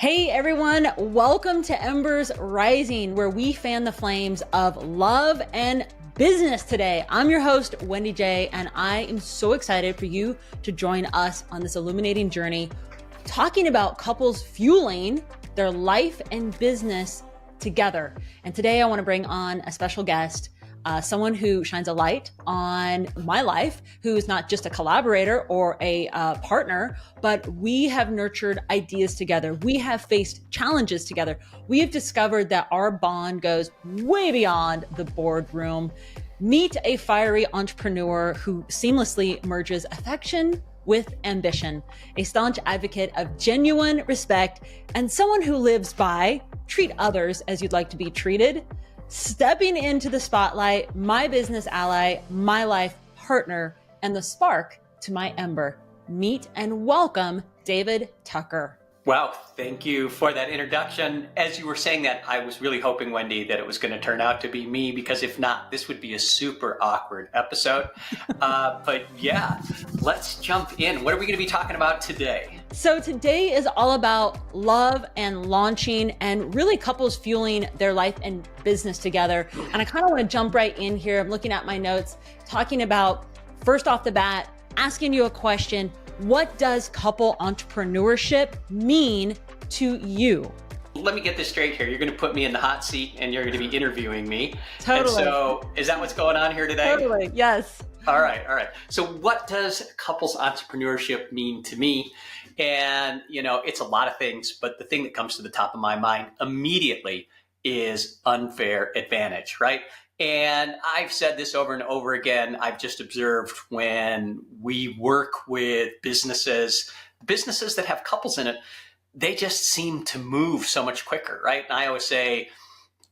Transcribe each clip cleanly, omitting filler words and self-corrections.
Hey everyone, welcome to Embers Rising, where we fan the flames of love and business today. I'm your host, Wendy J, and I am so excited for you to join us on this illuminating journey, talking about couples fueling their life and business together. And today I want to bring on a special guest, someone who shines a light on my life, who is not just a collaborator or a partner, but we have nurtured ideas together. We have faced challenges together. We have discovered that our bond goes way beyond the boardroom. Meet a fiery entrepreneur who seamlessly merges affection with ambition, a staunch advocate of genuine respect, and someone who lives by treat others as you'd like to be treated. Stepping into the spotlight, my business ally, my life partner, and the spark to my ember. Meet and welcome David Tucker. Wow, thank you for that introduction. As you were saying that, I was really hoping, Wendy, that it was going to turn out to be me, because if not, this would be a super awkward episode. But yeah, let's jump in. What are we going to be talking about today? So today is all about love and launching and really couples fueling their life and business together. And I kind of want to jump right in here. I'm looking at my notes, talking about, first off the bat, asking you a question. What does couple entrepreneurship mean to you? Let me get this straight here. You're going to put me in the hot seat and you're going to be interviewing me. Totally. And so is that what's going on here today? Totally, yes. All right. So what does couples entrepreneurship mean to me? And, it's a lot of things, but the thing that comes to the top of my mind immediately is unfair advantage, right? And I've said this over and over again. I've just observed when we work with businesses that have couples in it, they just seem to move so much quicker, right? And I always say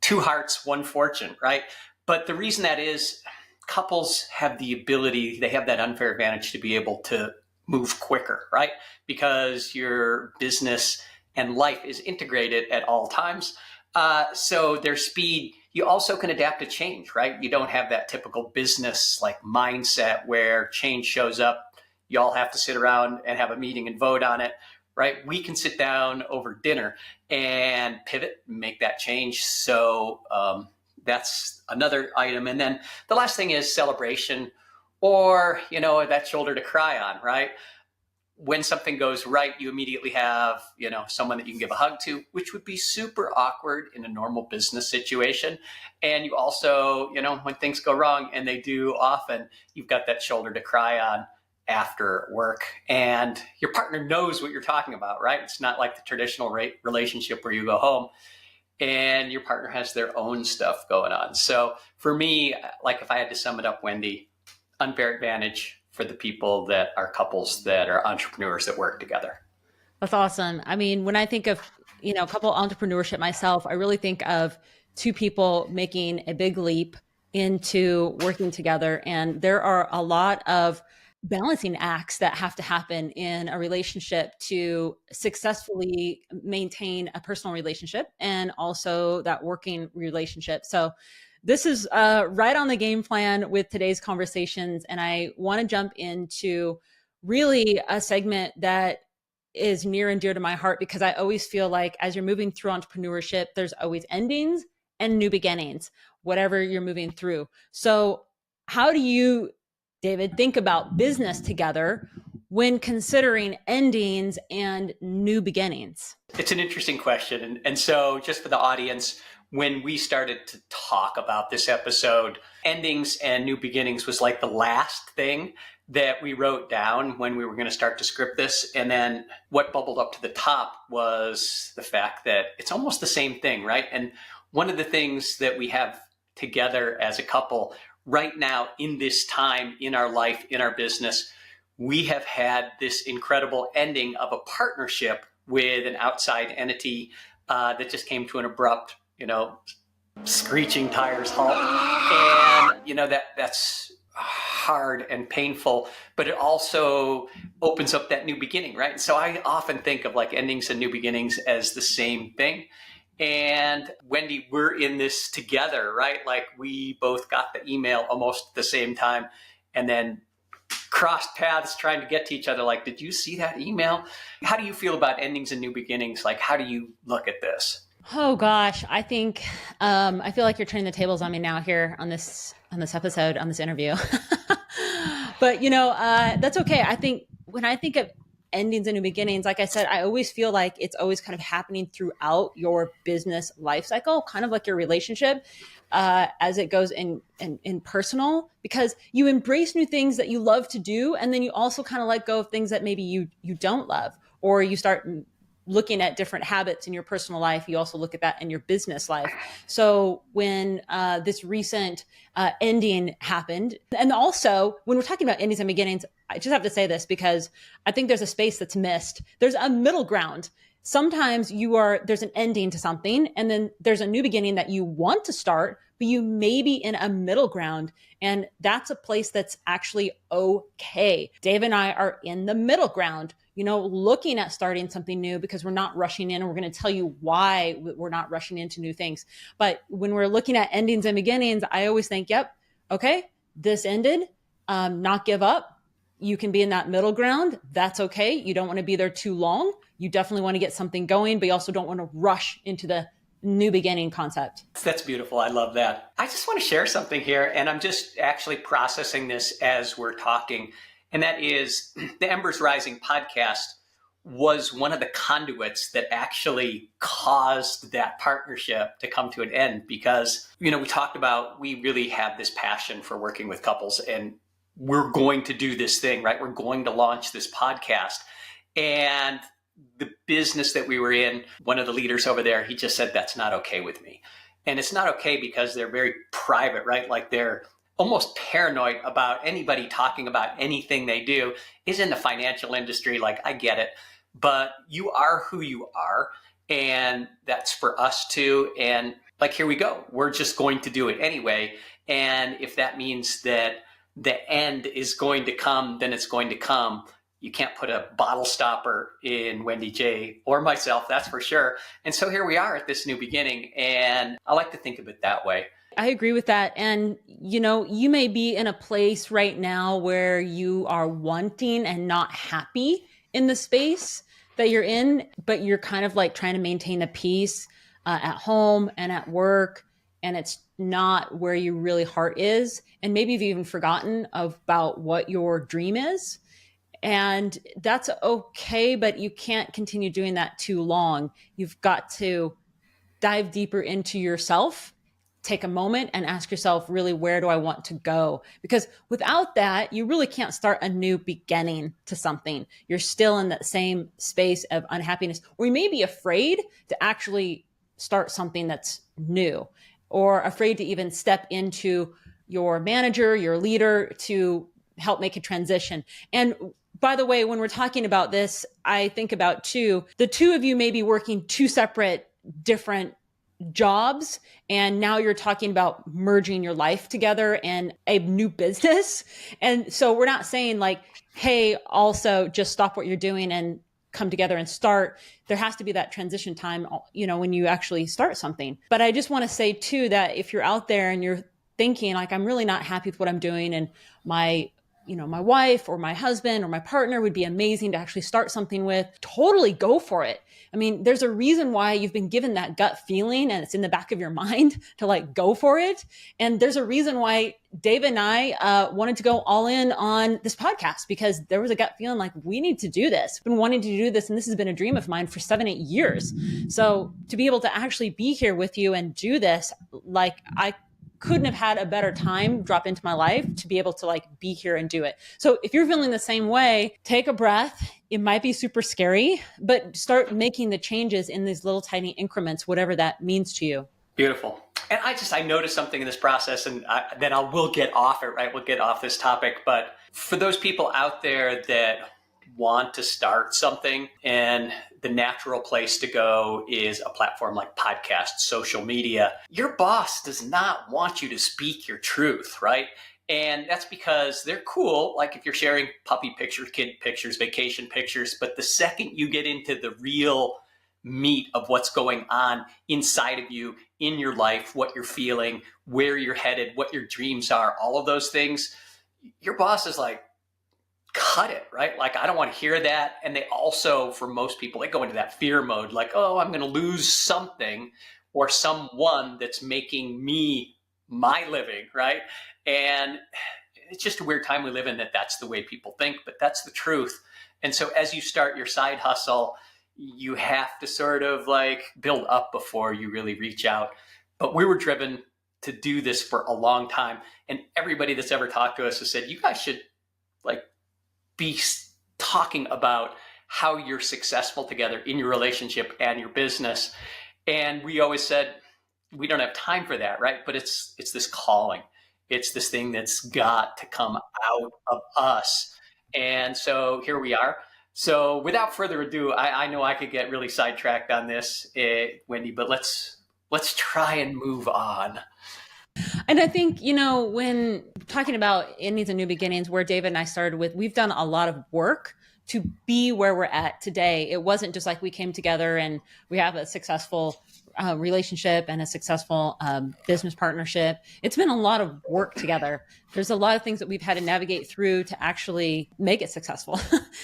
2 hearts, 1 fortune, right? But the reason that is, couples have the ability, they have that unfair advantage to be able to move quicker, right? Because your business and life is integrated at all times. So their speed, you also can adapt to change, right? You don't have that typical business like mindset where change shows up. You all have to sit around and have a meeting and vote on it, right? We can sit down over dinner and pivot, and make that change. So that's another item. And then the last thing is celebration, or, that shoulder to cry on, right? When something goes right, you immediately have, someone that you can give a hug to, which would be super awkward in a normal business situation. And you also, when things go wrong, and they do often, you've got that shoulder to cry on after work. And your partner knows what you're talking about, right? It's not like the traditional relationship where you go home and your partner has their own stuff going on. So for me, like if I had to sum it up, Wendy, unfair advantage for the people that are couples that are entrepreneurs that work together. That's awesome. I mean, when I think of, couple entrepreneurship myself, I really think of 2 people making a big leap into working together. And there are a lot of balancing acts that have to happen in a relationship to successfully maintain a personal relationship and also that working relationship. So this is right on the game plan with today's conversations. And I want to jump into really a segment that is near and dear to my heart, because I always feel like as you're moving through entrepreneurship, there's always endings and new beginnings, whatever you're moving through. So how do you, David, think about business together when considering endings and new beginnings? It's an interesting question. And so just for the audience, when we started to talk about this episode, endings and new beginnings was like the last thing that we wrote down when we were going to start to script this. And then what bubbled up to the top was the fact that it's almost the same thing, right? And one of the things that we have together as a couple right now in this time in our life, in our business, we have had this incredible ending of a partnership with an outside entity that just came to an abrupt, screeching tires halt. And, that's hard and painful, but it also opens up that new beginning, right? So I often think of like endings and new beginnings as the same thing. And Wendy, we're in this together, right? Like we both got the email almost at the same time. And then crossed paths trying to get to each other. Like, did you see that email? How do you feel about endings and new beginnings? Like, how do you look at this? Oh gosh, I think I feel like you're turning the tables on me now here on this episode, on this interview. But that's okay. I think when I think of endings and new beginnings, like I said, I always feel like it's always kind of happening throughout your business life cycle, kind of like your relationship, as it goes in personal, because you embrace new things that you love to do, and then you also kind of let go of things that maybe you don't love, or you start looking at different habits in your personal life. You also look at that in your business life. So when this recent ending happened, and also when we're talking about endings and beginnings, I just have to say this because I think there's a space that's missed. There's a middle ground. Sometimes there's an ending to something, and then there's a new beginning that you want to start, but you may be in a middle ground. And that's a place that's actually okay. Dave and I are in the middle ground, looking at starting something new, because we're not rushing in, and we're going to tell you why we're not rushing into new things. But when we're looking at endings and beginnings, I always think, yep, okay, this ended, not give up. You can be in that middle ground. That's okay. You don't want to be there too long. You definitely want to get something going, but you also don't want to rush into the new beginning concept. That's beautiful. I love that. I just want to share something here, and I'm just actually processing this as we're talking. And that is, the Embers Rising podcast was one of the conduits that actually caused that partnership to come to an end, because, we talked about, we really have this passion for working with couples, and we're going to do this thing, right? We're going to launch this podcast. And the business that we were in, one of the leaders over there, he just said, that's not okay with me. And it's not okay because they're very private, right? Like, they're almost paranoid about anybody talking about anything they do. Is in the financial industry. Like, I get it, but you are who you are. And that's for us too. And like, here we go. We're just going to do it anyway. And if that means that the end is going to come, then it's going to come. You can't put a bottle stopper in Wendy J or myself, that's for sure. And so here we are at this new beginning. And I like to think of it that way. I agree with that. And, you may be in a place right now where you are wanting and not happy in the space that you're in, but you're kind of like trying to maintain a peace at home and at work. And it's not where your really heart is. And maybe you've even forgotten about what your dream is. And that's okay, but you can't continue doing that too long. You've got to dive deeper into yourself, take a moment and ask yourself, really, where do I want to go? Because without that, you really can't start a new beginning to something. You're still in that same space of unhappiness, or you may be afraid to actually start something that's new, or afraid to even step into your manager, your leader, to help make a transition. And by the way, when we're talking about this, I think about the two of you may be working two separate, different jobs, and now you're talking about merging your life together in a new business. And so we're not saying like, hey, also just stop what you're doing and come together and start. There has to be that transition time, when you actually start something. But I just want to say too, that if you're out there and you're thinking like, I'm really not happy with what I'm doing, and my wife or my husband or my partner would be amazing to actually start something with, totally go for it. I mean, there's a reason why you've been given that gut feeling, and it's in the back of your mind to like go for it. And there's a reason why Dave and I wanted to go all in on this podcast, because there was a gut feeling like, we need to do this. I've been wanting to do this, and this has been a dream of mine for 7-8 years. So to be able to actually be here with you and do this, like, I couldn't have had a better time drop into my life to be able to like be here and do it. So if you're feeling the same way, take a breath. It might be super scary, but start making the changes in these little tiny increments, whatever that means to you. Beautiful. And I noticed something in this process, and then we'll get off it, right? We'll get off this topic. But for those people out there that want to start something, and the natural place to go is a platform like podcasts, social media, your boss does not want you to speak your truth, right? And that's because they're cool. Like if you're sharing puppy pictures, kid pictures, vacation pictures, but the second you get into the real meat of what's going on inside of you, in your life, what you're feeling, where you're headed, what your dreams are, all of those things, your boss is like, cut it, right? Like, I don't want to hear that. And they also, for most people, they go into that fear mode, like, oh, I'm going to lose something or someone that's making me my living, right? And it's just a weird time we live in that that's the way people think, but that's the truth. And so as you start your side hustle, you have to sort of like build up before you really reach out. But we were driven to do this for a long time. And everybody that's ever talked to us has said, you guys should like be talking about how you're successful together in your relationship and your business. And we always said, we don't have time for that, right? But it's this calling. It's this thing that's got to come out of us. And so here we are. So without further ado, I know I could get really sidetracked on this, Wendy, but let's try and move on. And I think, when talking about endings and new beginnings, where David and I started with, we've done a lot of work to be where we're at today. It wasn't just like we came together and we have a successful relationship and a successful business partnership. It's been a lot of work together. There's a lot of things that we've had to navigate through to actually make it successful.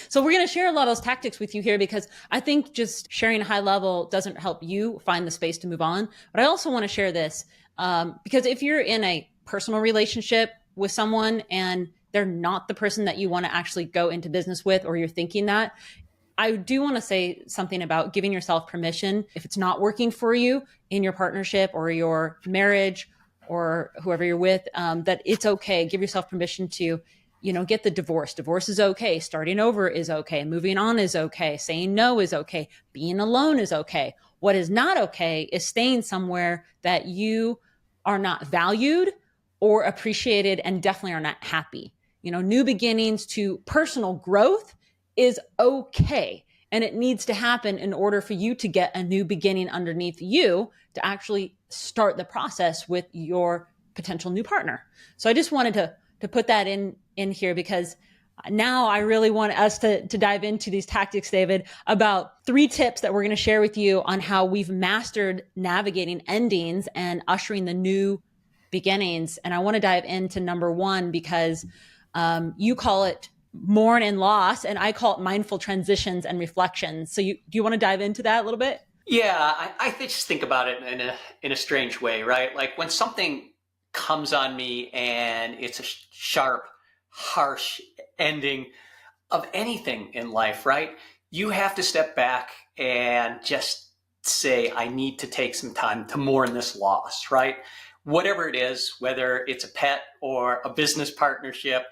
So we're going to share a lot of those tactics with you here, because I think just sharing a high level doesn't help you find the space to move on. But I also want to share this because if you're in a personal relationship with someone and they're not the person that you want to actually go into business with, or you're thinking that, I do want to say something about giving yourself permission. If it's not working for you in your partnership or your marriage or whoever you're with, that it's okay. Give yourself permission to, get the divorce. Divorce is okay. Starting over is okay. Moving on is okay. Saying no is okay. Being alone is okay. What is not okay is staying somewhere that you are not valued or appreciated and definitely are not happy. New beginnings to personal growth is okay. And it needs to happen in order for you to get a new beginning underneath you to actually start the process with your potential new partner. So I just wanted to put that in here, because now I really want us to dive into these tactics, David, about 3 tips that we're going to share with you on how we've mastered navigating endings and ushering the new beginnings. And I want to dive into number 1, because you call it mourn and loss, and I call it mindful transitions and reflections. So do you want to dive into that a little bit? Yeah, I just think about it in a strange way, right? Like when something comes on me and it's a sharp, harsh ending of anything in life, right? You have to step back and just say, I need to take some time to mourn this loss, right? Whatever it is, whether it's a pet or a business partnership,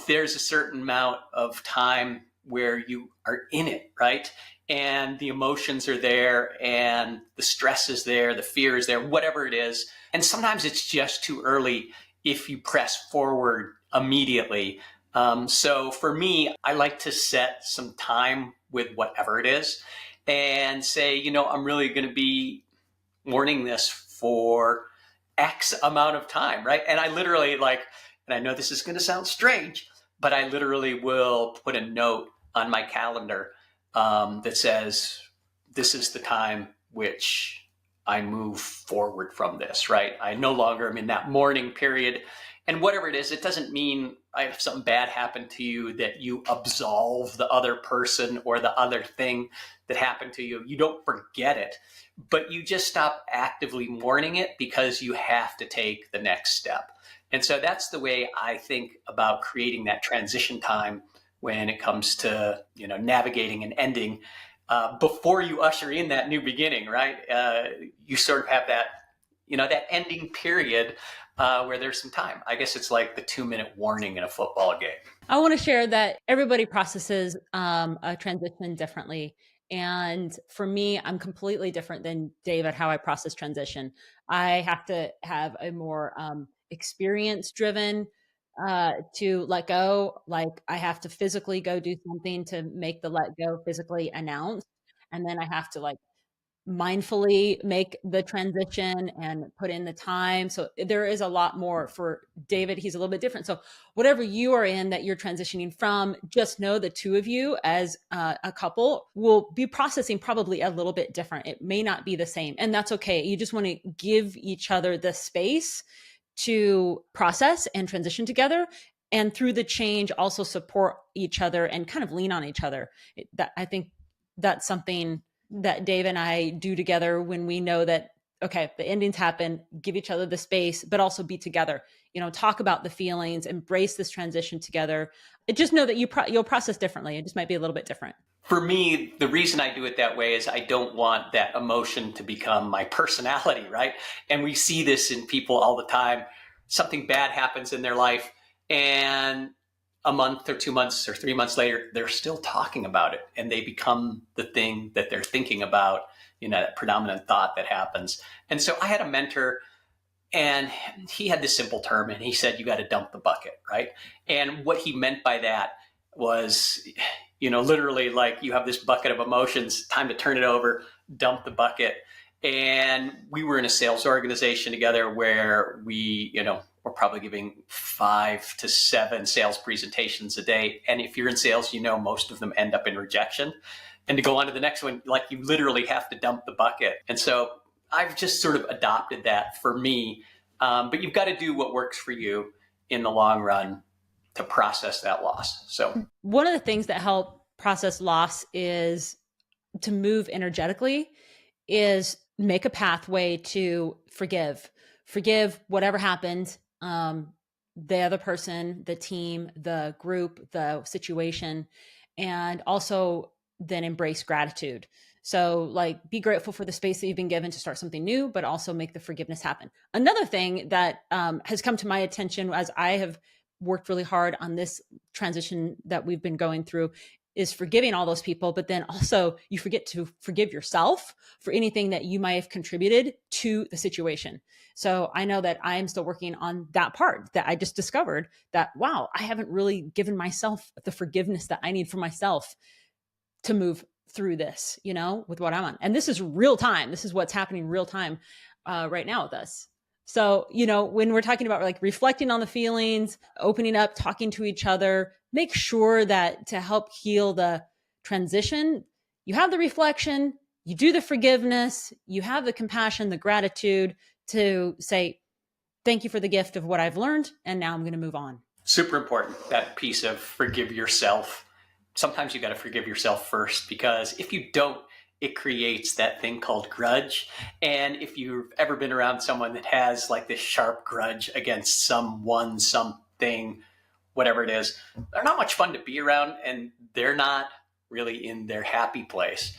there's a certain amount of time where you are in it, right? And the emotions are there and the stress is there, the fear is there, whatever it is. And sometimes it's just too early if you press forward immediately. So for me, I like to set some time with whatever it is and say, I'm really going to be mourning this for X amount of time, right? And I literally and I know this is going to sound strange, but I literally will put a note on my calendar that says, this is the time which I move forward from this, right? I no longer am in that mourning period. And whatever it is, it doesn't mean if something bad happened to you that you absolve the other person or the other thing that happened to you. You don't forget it, but you just stop actively mourning it because you have to take the next step. And so that's the way I think about creating that transition time when it comes to, navigating and ending before you usher in that new beginning, right? You sort of have that, that ending period where there's some time. I guess it's like the 2-minute warning in a football game. I want to share that everybody processes a transition differently. And for me, I'm completely different than David, how I process transition. I have to have a more experience driven to let go. Like I have to physically go do something to make the let go physically announced. And then I have to mindfully make the transition and put in the time. So there is a lot more for David. He's a little bit different. So whatever you are in that you're transitioning from, just know the two of you as a couple will be processing probably a little bit different. It may not be the same, and that's okay. You just want to give each other the space to process and transition together. and through the change also support each other and kind of lean on each other. I think that's something that Dave and I do together when we know that, okay, the endings happen, give each other the space, but also be together, talk about the feelings, embrace this transition together. Just know that you'll process differently. It just might be a little bit different. For me, the reason I do it that way is I don't want that emotion to become my personality, right? And we see this in people all the time. Something bad happens in their life, and a month or 2 months or 3 months later, they're still talking about it, and they become the thing that they're thinking about, that predominant thought that happens. And so I had a mentor, and he had this simple term, and he said, you got to dump the bucket, right? And what he meant by that was, literally like you have this bucket of emotions, time to turn it over, dump the bucket. And we were in a sales organization together where we, we're probably giving 5 to 7 sales presentations a day. And if you're in sales, most of them end up in rejection. And to go on to the next one, like you literally have to dump the bucket. And so I've just sort of adopted that for me. But you've got to do what works for you in the long run to process that loss. So one of the things that help process loss is to move energetically, is make a pathway to forgive whatever happened, the other person, the team, the group, the situation, and also then embrace gratitude. So like be grateful for the space that you've been given to start something new, but also make the forgiveness happen. Another thing that has come to my attention as I have worked really hard on this transition that we've been going through is forgiving all those people, but then also you forget to forgive yourself for anything that you might have contributed to the situation. So I know that I am still working on that part that I just discovered that, wow, I haven't really given myself the forgiveness that I need for myself to move through this, with what I'm on. And this is real time. This is what's happening real time right now with us. So, when we're talking about like reflecting on the feelings, opening up, talking to each other, make sure that to help heal the transition, you have the reflection, you do the forgiveness, you have the compassion, the gratitude to say, thank you for the gift of what I've learned. And now I'm going to move on. Super important, that piece of forgive yourself. Sometimes you got to forgive yourself first, because if you don't, it creates that thing called grudge. And if you've ever been around someone that has like this sharp grudge against someone, something, whatever it is, they're not much fun to be around, and they're not really in their happy place.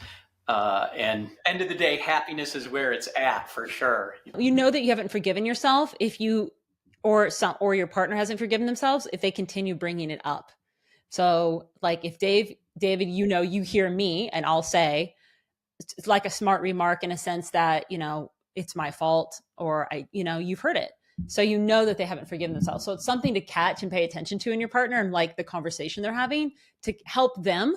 And end of the day, happiness is where it's at for sure. You know that you haven't forgiven yourself if you or your partner hasn't forgiven themselves if they continue bringing it up. So like if David, you hear me and I'll say, it's like a smart remark in a sense that, it's my fault, or you've heard it. So that they haven't forgiven themselves. So it's something to catch and pay attention to in your partner, and like the conversation they're having to help them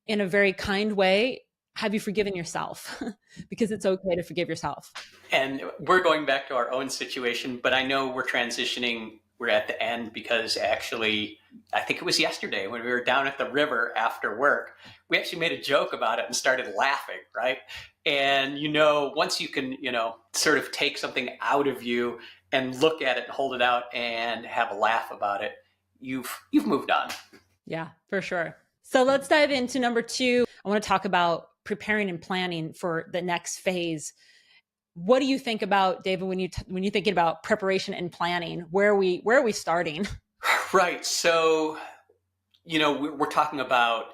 in a very kind way. Have you forgiven yourself? Because it's okay to forgive yourself. And we're going back to our own situation, but I know we're transitioning. We're at the end because actually, I think it was yesterday when we were down at the river after work, we actually made a joke about it and started laughing, right? And, once you can, sort of take something out of you and look at it and hold it out and have a laugh about it, you've moved on. Yeah, for sure. So let's dive into number 2. I want to talk about preparing and planning for the next phase. What do you think about, David, when you're thinking about preparation and planning? Where are we starting? Right. So, we're talking about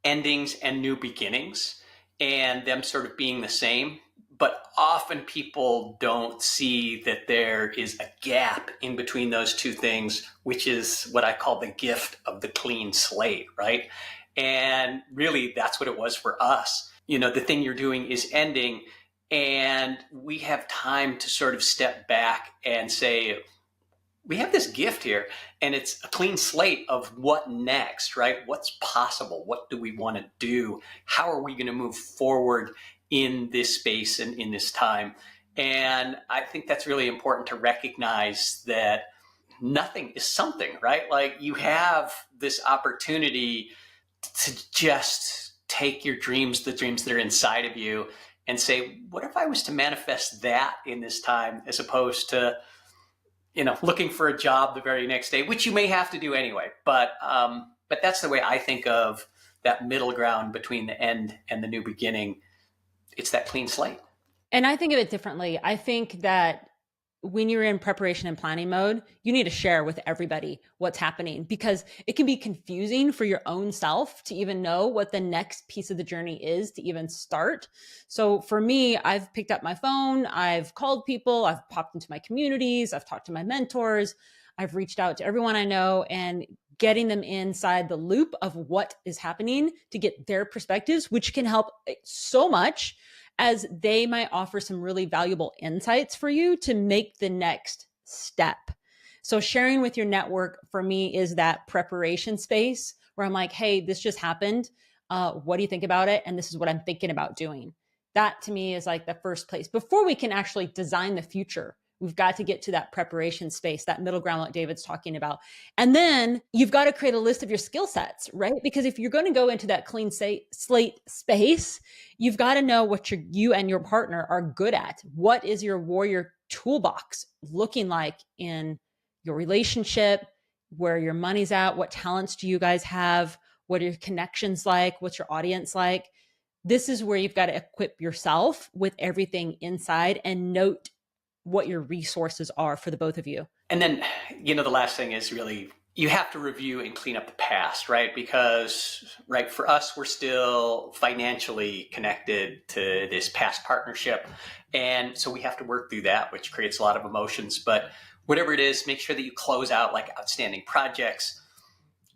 endings and new beginnings and them sort of being the same. But often people don't see that there is a gap in between those two things, which is what I call the gift of the clean slate, right? And really, that's what it was for us. The thing you're doing is ending, and we have time to sort of step back and say, we have this gift here, and it's a clean slate of what next, right? What's possible? What do we want to do? How are we going to move forward in this space and in this time? And I think that's really important to recognize that nothing is something, right? Like you have this opportunity to just take your dreams, the dreams that are inside of you, and say, what if I was to manifest that in this time, as opposed to looking for a job the very next day, which you may have to do anyway. But that's the way I think of that middle ground between the end and the new beginning. It's that clean slate. And I think of it differently. I think that when you're in preparation and planning mode, you need to share with everybody what's happening, because it can be confusing for your own self to even know what the next piece of the journey is to even start. So for me, I've picked up my phone, I've called people, I've popped into my communities, I've talked to my mentors, I've reached out to everyone I know, and getting them inside the loop of what is happening to get their perspectives, which can help so much, as they might offer some really valuable insights for you to make the next step. So sharing with your network for me is that preparation space where I'm like, hey, this just happened. What do you think about it? And this is what I'm thinking about doing. That to me is like the first place. Before we can actually design the future, we've got to get to that preparation space, that middle ground like David's talking about. And then you've got to create a list of your skill sets, right? Because if you're going to go into that clean slate space, you've got to know what you and your partner are good at. What is your warrior toolbox looking like in your relationship, where your money's at? What talents do you guys have? What are your connections like? What's your audience like? This is where you've got to equip yourself with everything inside and note what your resources are for the both of you. And then, the last thing is really, you have to review and clean up the past, right? Because, right, for us, we're still financially connected to this past partnership. And so we have to work through that, which creates a lot of emotions. But whatever it is, make sure that you close out like outstanding projects,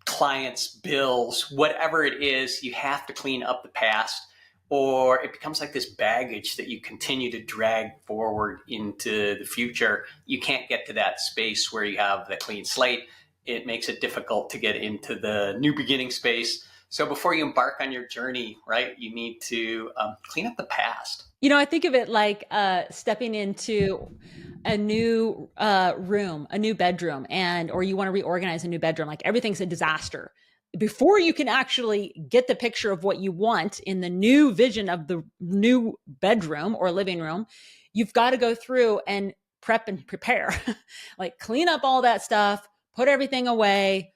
clients, bills, whatever it is, you have to clean up the past, or it becomes like this baggage that you continue to drag forward into the future. You can't get to that space where you have the clean slate. It makes it difficult to get into the new beginning space. So before you embark on your journey, right, you need to clean up the past. I think of it like stepping into a new room, a new bedroom, or you want to reorganize a new bedroom. Like everything's a disaster. Before you can actually get the picture of what you want in the new vision of the new bedroom or living room, you've got to go through and prep and prepare, like clean up all that stuff, put everything away,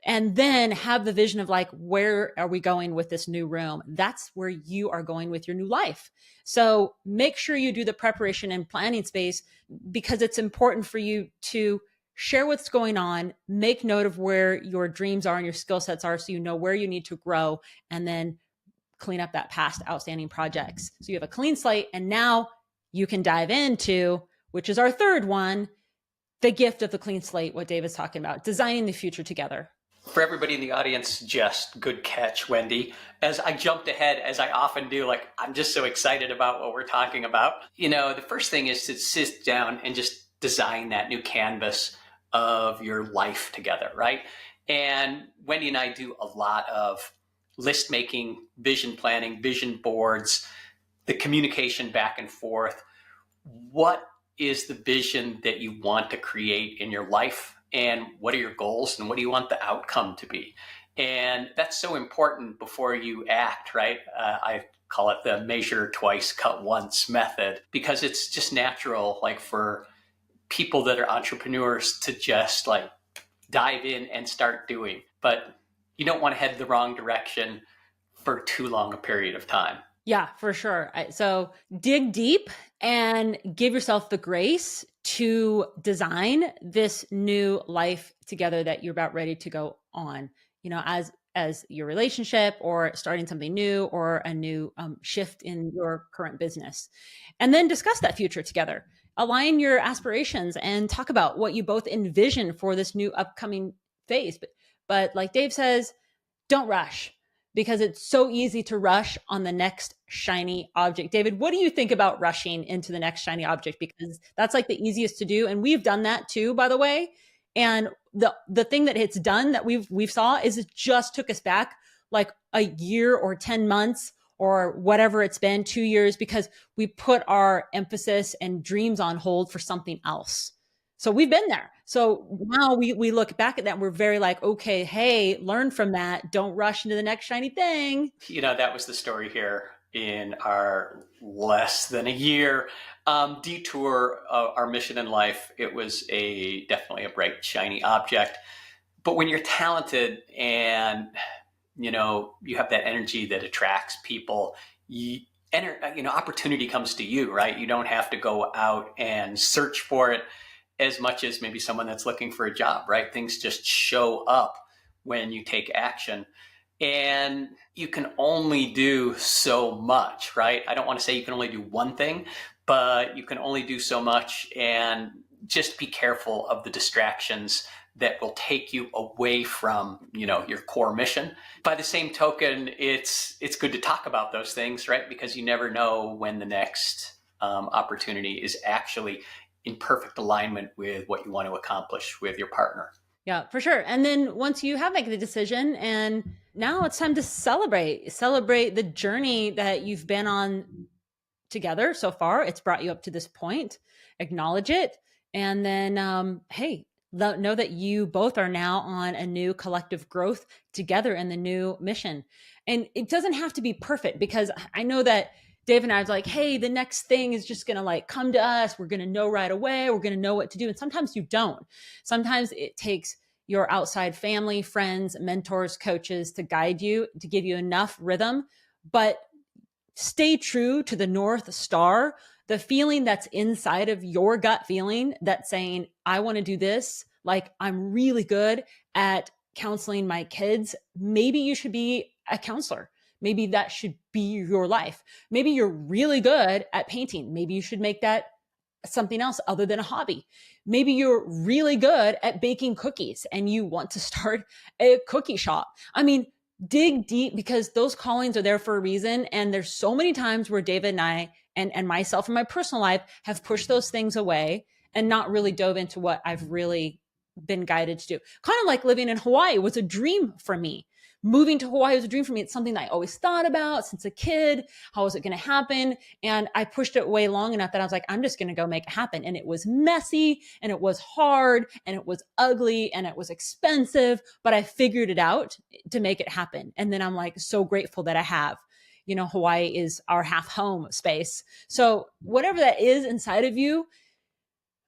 and then have the vision of like, where are we going with this new room? That's where you are going with your new life. So make sure you do the preparation and planning space, because it's important for you to share what's going on, make note of where your dreams are and your skill sets are, so you know where you need to grow, and then clean up that past outstanding projects. So you have a clean slate, and now you can dive into, which is our third one, the gift of the clean slate, what David's talking about, designing the future together. For everybody in the audience, just good catch, Wendy. As I jumped ahead, as I often do, like I'm just so excited about what we're talking about. The first thing is to sit down and just design that new canvas of your life together, right? And Wendy and I do a lot of list making, vision planning, vision boards, the communication back and forth. What is the vision that you want to create in your life? And what are your goals? And what do you want the outcome to be? And that's so important before you act, right? I call it the measure twice, cut once method, because it's just natural, like for people that are entrepreneurs, to just like dive in and start doing. But you don't want to head the wrong direction for too long a period of time. Yeah, for sure. So dig deep and give yourself the grace to design this new life together that you're about ready to go on, as your relationship, or starting something new, or a new shift in your current business. And then discuss that future together. Align your aspirations and talk about what you both envision for this new upcoming phase. But like Dave says, don't rush, because it's so easy to rush on the next shiny object. David, what do you think about rushing into the next shiny object? Because that's like the easiest to do. And we've done that too, by the way. And the thing that it's done that we've saw is it just took us back like a year or 10 months or whatever it's been, 2 years, because we put our emphasis and dreams on hold for something else. So we've been there. So now we look back at that and we're very like, okay, hey, learn from that. Don't rush into the next shiny thing. That was the story here. in our less than a year detour of our mission in life. It was definitely a bright, shiny object. But when you're talented and you have that energy that attracts people, opportunity comes to you, right? You don't have to go out and search for it as much as maybe someone that's looking for a job, right? Things just show up when you take action. And you can only do so much, right? I don't want to say you can only do one thing, but you can only do so much, and just be careful of the distractions that will take you away from, your core mission. By the same token, it's good to talk about those things, right? Because you never know when the next opportunity is actually in perfect alignment with what you want to accomplish with your partner. Yeah, for sure. And then once you have made the decision, and now it's time to celebrate the journey that you've been on together so far. It's brought you up to this point. Acknowledge it. And then, hey, know that you both are now on a new collective growth together in the new mission. And it doesn't have to be perfect, because I know that Dave and I was like, hey, the next thing is just going to come to us. We're going to know right away. We're going to know what to do. And sometimes you don't. Sometimes it takes your outside family, friends, mentors, coaches to guide you, to give you enough rhythm. But stay true to the North Star, the feeling that's inside of your gut feeling that's saying, I want to do this. Like, I'm really good at counseling my kids. Maybe you should be a counselor. Maybe that should be your life. Maybe you're really good at painting. Maybe you should make that something else other than a hobby. Maybe you're really good at baking cookies and you want to start a cookie shop. I mean, dig deep, because those callings are there for a reason. And there's so many times where David and I and myself in my personal life have pushed those things away and not really dove into what I've really been guided to do. Kind of like living in Hawaii was a dream for me. Moving to Hawaii was a dream for me. It's something that I always thought about since a kid. How was it going to happen? And I pushed it away long enough that I was like, I'm just going to go make it happen. And it was messy, and it was hard, and it was ugly, and it was expensive, but I figured it out to make it happen. And then I'm like, so grateful that I have. Hawaii is our half home space. So whatever that is inside of you,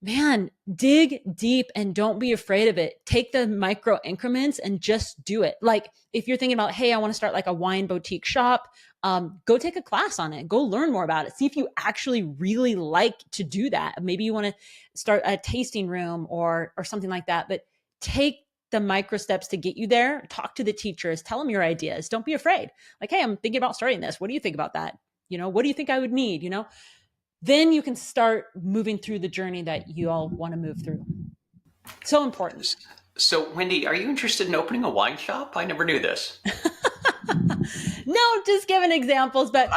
man, dig deep and don't be afraid of it. Take the micro increments and just do it. Like, if you're thinking about, hey, I want to start like a wine boutique shop, go take a class on it. Go learn more about it. See if you actually really like to do that. Maybe you want to start a tasting room or something like that, but take the micro steps to get you there. Talk to the teachers, tell them your ideas. Don't be afraid. Like, hey, I'm thinking about starting this. What do you think about that? What do you think I would need? Then you can start moving through the journey that you all want to move through. So important. So, Wendy, are you interested in opening a wine shop? I never knew this. No, just giving examples, but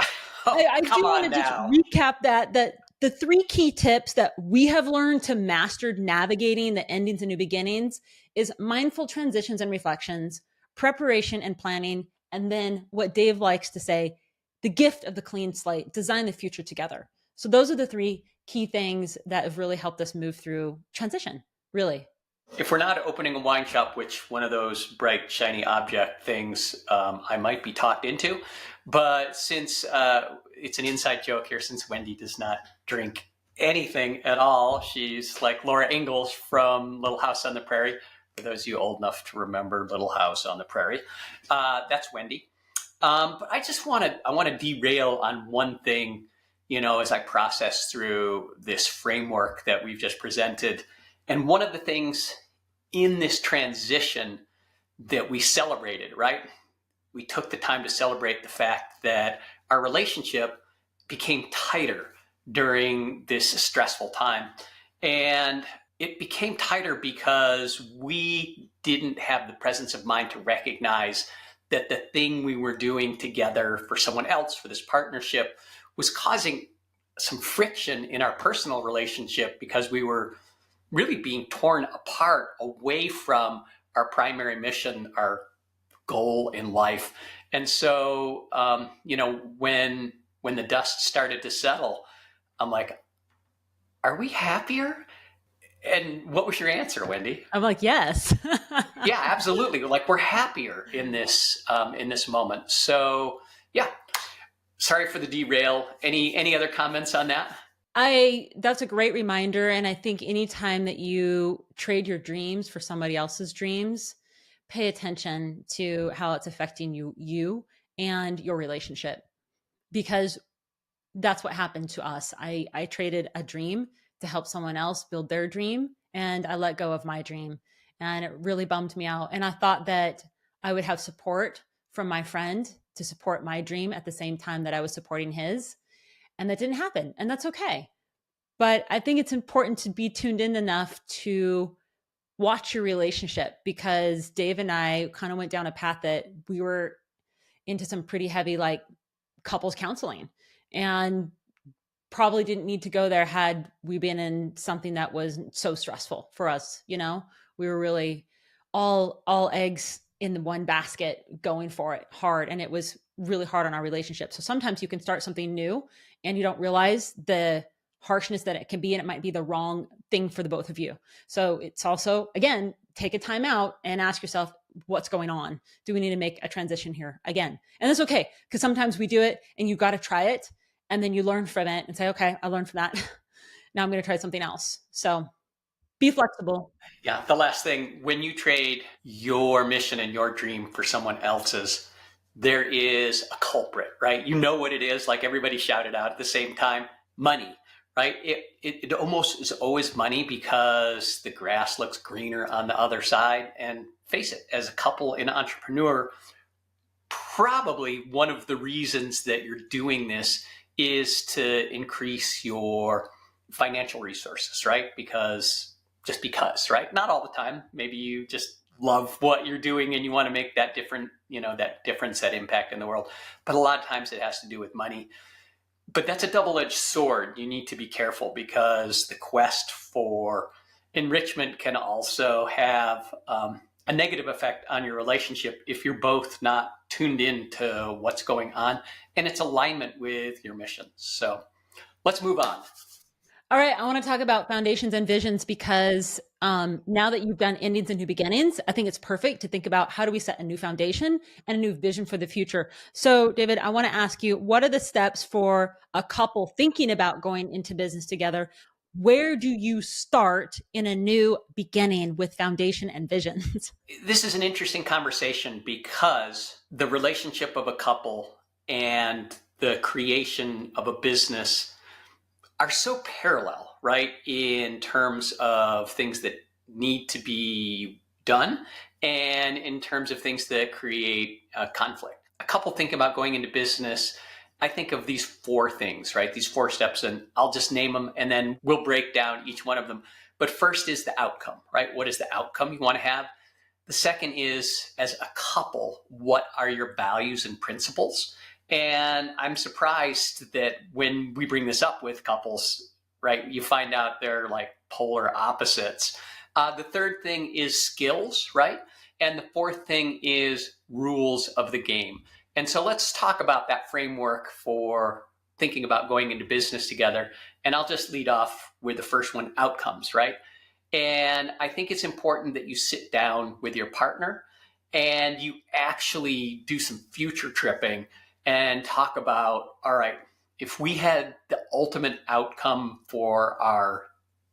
I do want to just recap that the 3 key tips that we have learned to master navigating the endings and new beginnings is mindful transitions and reflections, preparation and planning, and then what Dave likes to say, the gift of the clean slate, design the future together. So those are the 3 key things that have really helped us move through transition, really. If we're not opening a wine shop, which one of those bright, shiny object things I might be talked into, but since it's an inside joke here, since Wendy does not drink anything at all, she's like Laura Ingalls from Little House on the Prairie. For those of you old enough to remember Little House on the Prairie, that's Wendy. But I want to derail on one thing, as I process through this framework that we've just presented. And one of the things in this transition that we celebrated, right? We took the time to celebrate the fact that our relationship became tighter during this stressful time. And it became tighter because we didn't have the presence of mind to recognize that the thing we were doing together for someone else, for this partnership, was causing some friction in our personal relationship, because we were really being torn apart away from our primary mission, our goal in life. And so, when the dust started to settle, I'm like, are we happier? And what was your answer, Wendy? I'm like, yes. Yeah, absolutely. Like, we're happier in this moment. So, yeah. Sorry for the derail. Any other comments on that? That's a great reminder. And I think anytime that you trade your dreams for somebody else's dreams, pay attention to how it's affecting you and your relationship, because that's what happened to us. I traded a dream to help someone else build their dream, and I let go of my dream, and it really bummed me out. And I thought that I would have support from my friend to support my dream at the same time that I was supporting his, and that didn't happen, and that's okay. But I think it's important to be tuned in enough to watch your relationship, because Dave and I kind of went down a path that we were into some pretty heavy like couples counseling, and probably didn't need to go there had we been in something that was so stressful for us. We were really all eggs in the one basket going for it hard, and it was really hard on our relationship. So sometimes you can start something new and you don't realize the harshness that it can be, and it might be the wrong thing for the both of you. So it's also, again, take a time out and ask yourself, what's going on? Do we need to make a transition here again? And that's okay, because sometimes we do it and you got to try it, and then you learn from it and say, okay, I learned from that. Now I'm going to try something else. So be flexible. Yeah. The last thing, when you trade your mission and your dream for someone else's, there is a culprit, right? You know what it is, like everybody shouted out at the same time, money, right? It almost is always money, because the grass looks greener on the other side. And face it, as a couple and entrepreneur, probably one of the reasons that you're doing this is to increase your financial resources, right? Because, right? Not all the time. Maybe you just love what you're doing and you want to make that different, that difference, that impact in the world. But a lot of times it has to do with money. But that's a double-edged sword. You need to be careful, because the quest for enrichment can also have a negative effect on your relationship if you're both not tuned in to what's going on and its alignment with your mission. So let's move on. All right. I want to talk about foundations and visions, because now that you've done endings and new beginnings, I think it's perfect to think about, how do we set a new foundation and a new vision for the future? So David, I want to ask you, what are the steps for a couple thinking about going into business together? Where do you start in a new beginning with foundation and visions? This is an interesting conversation, because the relationship of a couple and the creation of a business are so parallel, right? In terms of things that need to be done and in terms of things that create conflict. A couple think about going into business, I think of these 4 things, right? These 4 steps, and I'll just name them and then we'll break down each one of them. But first is the outcome, right? What is the outcome you want to have? The second is, as a couple, what are your values and principles? And I'm surprised that when we bring this up with couples, right, you find out they're like polar opposites. The third thing is skills, right? And the fourth thing is rules of the game. And so let's talk about that framework for thinking about going into business together. And I'll just lead off with the first one, outcomes, right? And I think it's important that you sit down with your partner and you actually do some future tripping and talk about, all right, if we had the ultimate outcome for our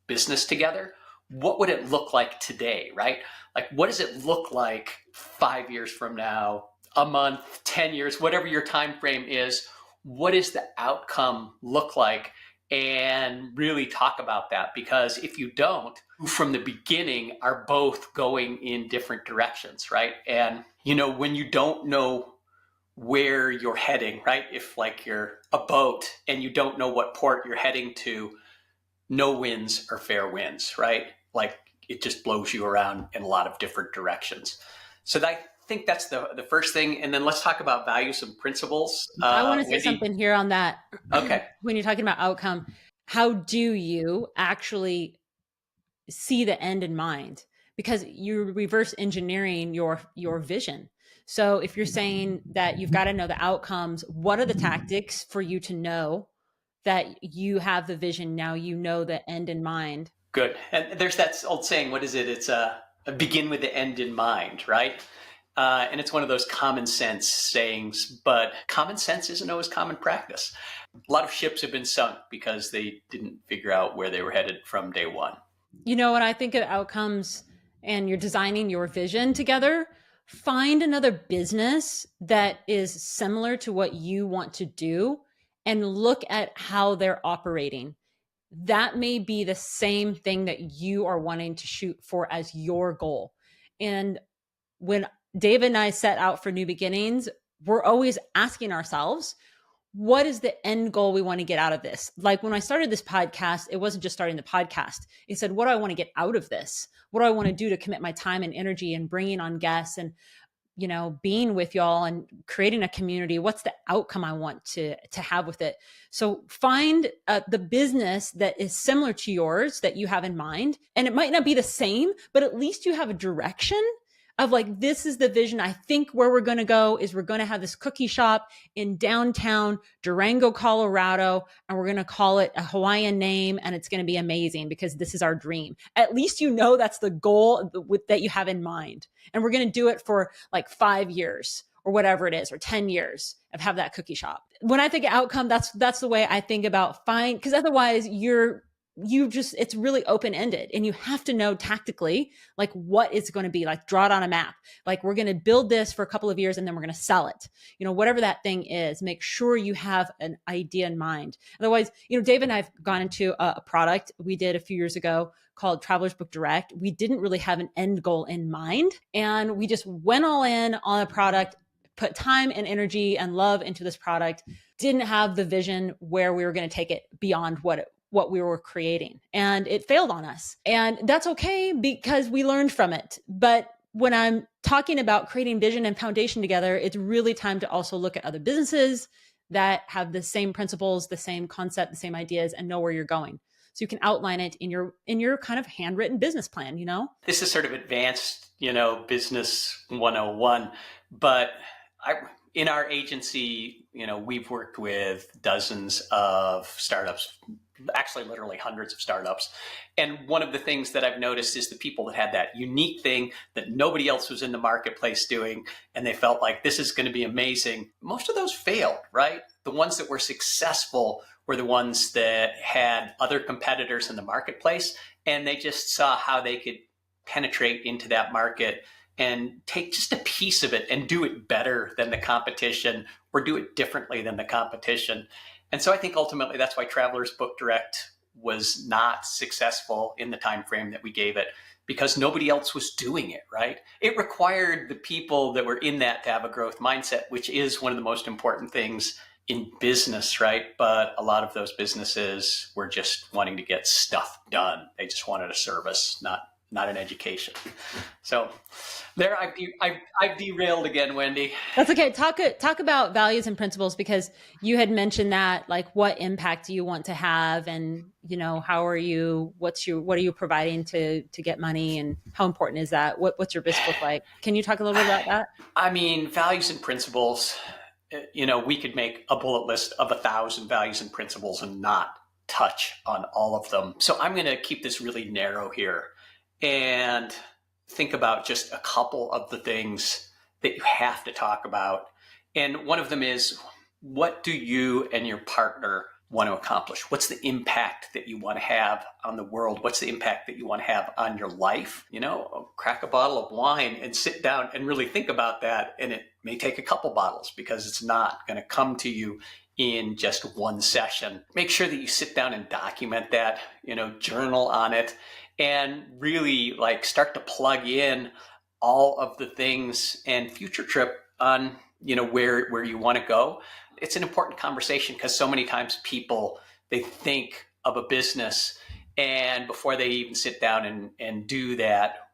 business together, what would it look like today, right? Like, what does it look like 5 years from now, a month, 10 years, whatever your time frame is? What does the outcome look like? And really talk about that, because if you don't, from the beginning are both going in different directions, right? And, when you don't know where you're heading, right? If like you're a boat and you don't know what port you're heading to, no winds are fair winds, right? Like it just blows you around in a lot of different directions. So I think that's the first thing. And then let's talk about values and principles. I want to say something here on that. Okay. When you're talking about outcome, how do you actually see the end in mind? Because you're reverse engineering your vision. So if you're saying that you've got to know the outcomes, what are the tactics for you to know that you have the vision? Now you know the end in mind. Good. And there's that old saying, what is it? It's begin with the end in mind, right? And it's one of those common sense sayings, but common sense isn't always common practice. A lot of ships have been sunk because they didn't figure out where they were headed from day one. When I think of outcomes and you're designing your vision together, find another business that is similar to what you want to do and look at how they're operating. That may be the same thing that you are wanting to shoot for as your goal. And when David and I set out for New Beginnings, we're always asking ourselves, what is the end goal we want to get out of this? Like when I started this podcast, it wasn't just starting the podcast. It said, what do I want to get out of this? What do I want to do to commit my time and energy and bringing on guests and, being with y'all and creating a community? What's the outcome I want to have with it? So find the business that is similar to yours that you have in mind. And it might not be the same, but at least you have a direction of like, this is the vision. I think where we're going to go is we're going to have this cookie shop in downtown Durango, Colorado, and we're going to call it a Hawaiian name, and it's going to be amazing because this is our dream. At least that's the goal that you have in mind. And we're going to do it for like 5 years or whatever it is, or 10 years of have that cookie shop. When I think of outcome, that's the way I think about because otherwise it's really open-ended, and you have to know tactically, like what it's going to be, like draw it on a map. Like we're going to build this for a couple of years and then we're going to sell it. Whatever that thing is, make sure you have an idea in mind. Otherwise, Dave and I've gone into a product we did a few years ago called Travelers Book Direct. We didn't really have an end goal in mind, and we just went all in on a product, put time and energy and love into this product, didn't have the vision where we were going to take it beyond what we were creating. And it failed on us. And that's okay because we learned from it. But when I'm talking about creating vision and foundation together, it's really time to also look at other businesses that have the same principles, the same concept, the same ideas, and know where you're going. So you can outline it in your kind of handwritten business plan, This is sort of advanced, business 101. But in our agency, we've worked with dozens of startups, actually literally hundreds of startups. And one of the things that I've noticed is the people that had that unique thing that nobody else was in the marketplace doing, and they felt like this is going to be amazing. Most of those failed, right? The ones that were successful were the ones that had other competitors in the marketplace, and they just saw how they could penetrate into that market and take just a piece of it and do it better than the competition or do it differently than the competition. And so I think ultimately that's why Travelers Book Direct was not successful in the time frame that we gave it, because nobody else was doing it, right? It required the people that were in that to have a growth mindset, which is one of the most important things in business, right? But a lot of those businesses were just wanting to get stuff done. They just wanted a service, not an education. So there, I've derailed again, Wendy. That's okay. Talk about values and principles, because you had mentioned that, like, what impact do you want to have, and how are you? What are you providing to get money, and how important is that? What's your business look like? Can you talk a little bit about that? I mean, values and principles. We could make a bullet list of 1,000 values and principles and not touch on all of them. So I'm going to keep this really narrow here and think about just a couple of the things that you have to talk about. And one of them is, what do you and your partner want to accomplish? What's the impact that you want to have on the world? What's the impact that you want to have on your life? Crack a bottle of wine and sit down and really think about that. And it may take a couple bottles, because it's not going to come to you in just one session. Make sure that you sit down and document that, journal on it, and really start to plug in all of the things and future trip on, where you want to go. It's an important conversation, because so many times people, they think of a business, and before they even sit down and do that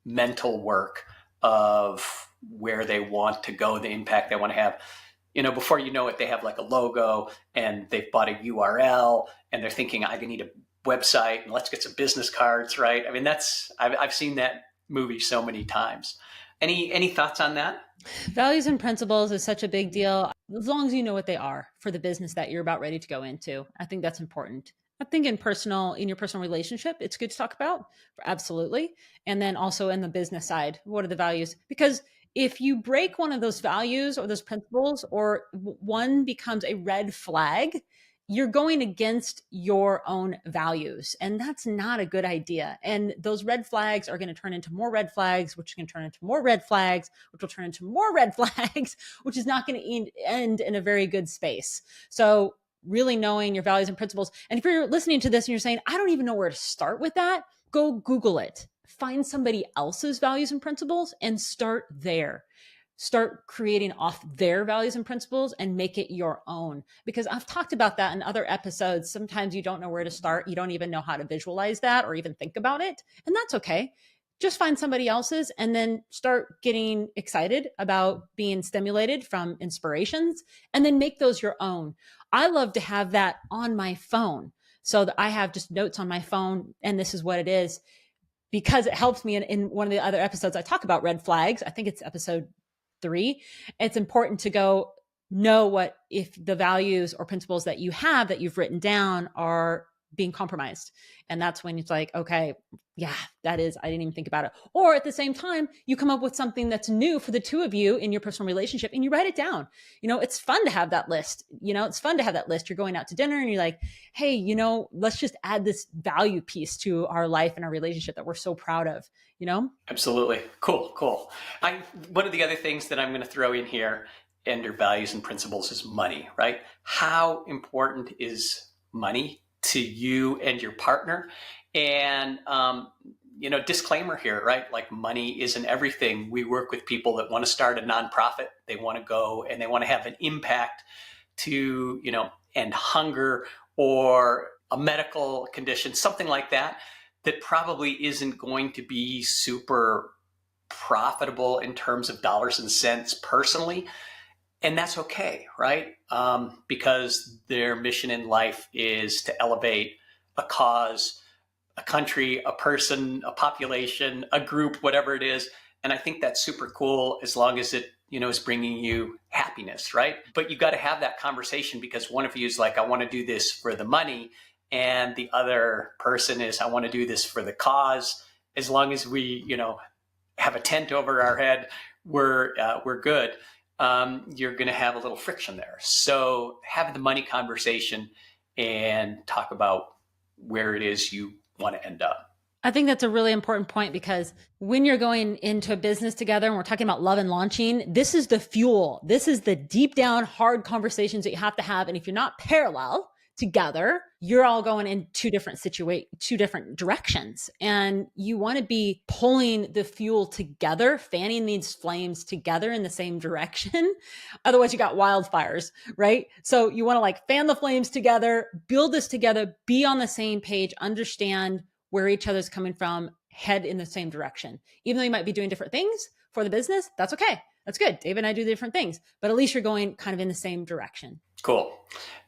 mental work of where they want to go, the impact they want to have, before you know it, they have like a logo and they've bought a URL and they're thinking, I need a website and let's get some business cards, right? I mean, I've seen that movie so many times. Any thoughts on that? Values and principles is such a big deal, as long as you know what they are for the business that you're about ready to go into. I think that's important. I think in your personal relationship, it's good to talk about, absolutely. And then also in the business side, what are the values? Because if you break one of those values or those principles, or one becomes a red flag, you're going against your own values. And that's not a good idea. And those red flags are going to turn into more red flags, which can turn into more red flags, which will turn into more red flags, which is not going to end in a very good space. So really knowing your values and principles. And if you're listening to this and you're saying, I don't even know where to start with that, go Google it. Find somebody else's values and principles and start there. Start creating off their values and principles and make it your own. Because I've talked about that in other episodes. Sometimes you don't know where to start. You don't even know how to visualize that or even think about it. And that's okay. Just find somebody else's and then start getting excited about being stimulated from inspirations and then make those your own. I love to have that on my phone so that I have just notes on my phone and this is what it is, because it helps me in one of the other episodes. I talk about red flags. I think it's episode 3. It's important to go know what if the values or principles that you have that you've written down are being compromised. And that's when it's like, okay, yeah, that is, I didn't even think about it. Or at the same time, you come up with something that's new for the two of you in your personal relationship and you write it down. It's fun to have that list. It's fun to have that list. You're going out to dinner and you're like, hey, let's just add this value piece to our life and our relationship that we're so proud of, Absolutely. Cool. One of the other things that I'm going to throw in here under values and principles is money, right? How important is money to you and your partner? And, disclaimer here, right? Like money isn't everything. We work with people that want to start a nonprofit. They want to go and they want to have an impact to, end hunger or a medical condition, something like that, that probably isn't going to be super profitable in terms of dollars and cents personally. And that's okay, right? Because their mission in life is to elevate a cause, a country, a person, a population, a group, whatever it is. And I think that's super cool as long as it, is bringing you happiness, right? But you got to have that conversation because one of you is like, I want to do this for the money. And the other person is, I want to do this for the cause. As long as we, have a tent over our head, we're good. You're going to have a little friction there. So have the money conversation and talk about where it is you want to end up. I think that's a really important point because when you're going into a business together and we're talking about love and launching, this is the fuel. This is the deep down hard conversations that you have to have. And if you're not parallel together, you're all going in two different directions. And you want to be pulling the fuel together, fanning these flames together in the same direction. Otherwise you got wildfires, right? So you want to fan the flames together, build this together, be on the same page, understand where each other's coming from, head in the same direction. Even though you might be doing different things for the business, that's okay. That's good. Dave and I do different things, but at least you're going kind of in the same direction. Cool.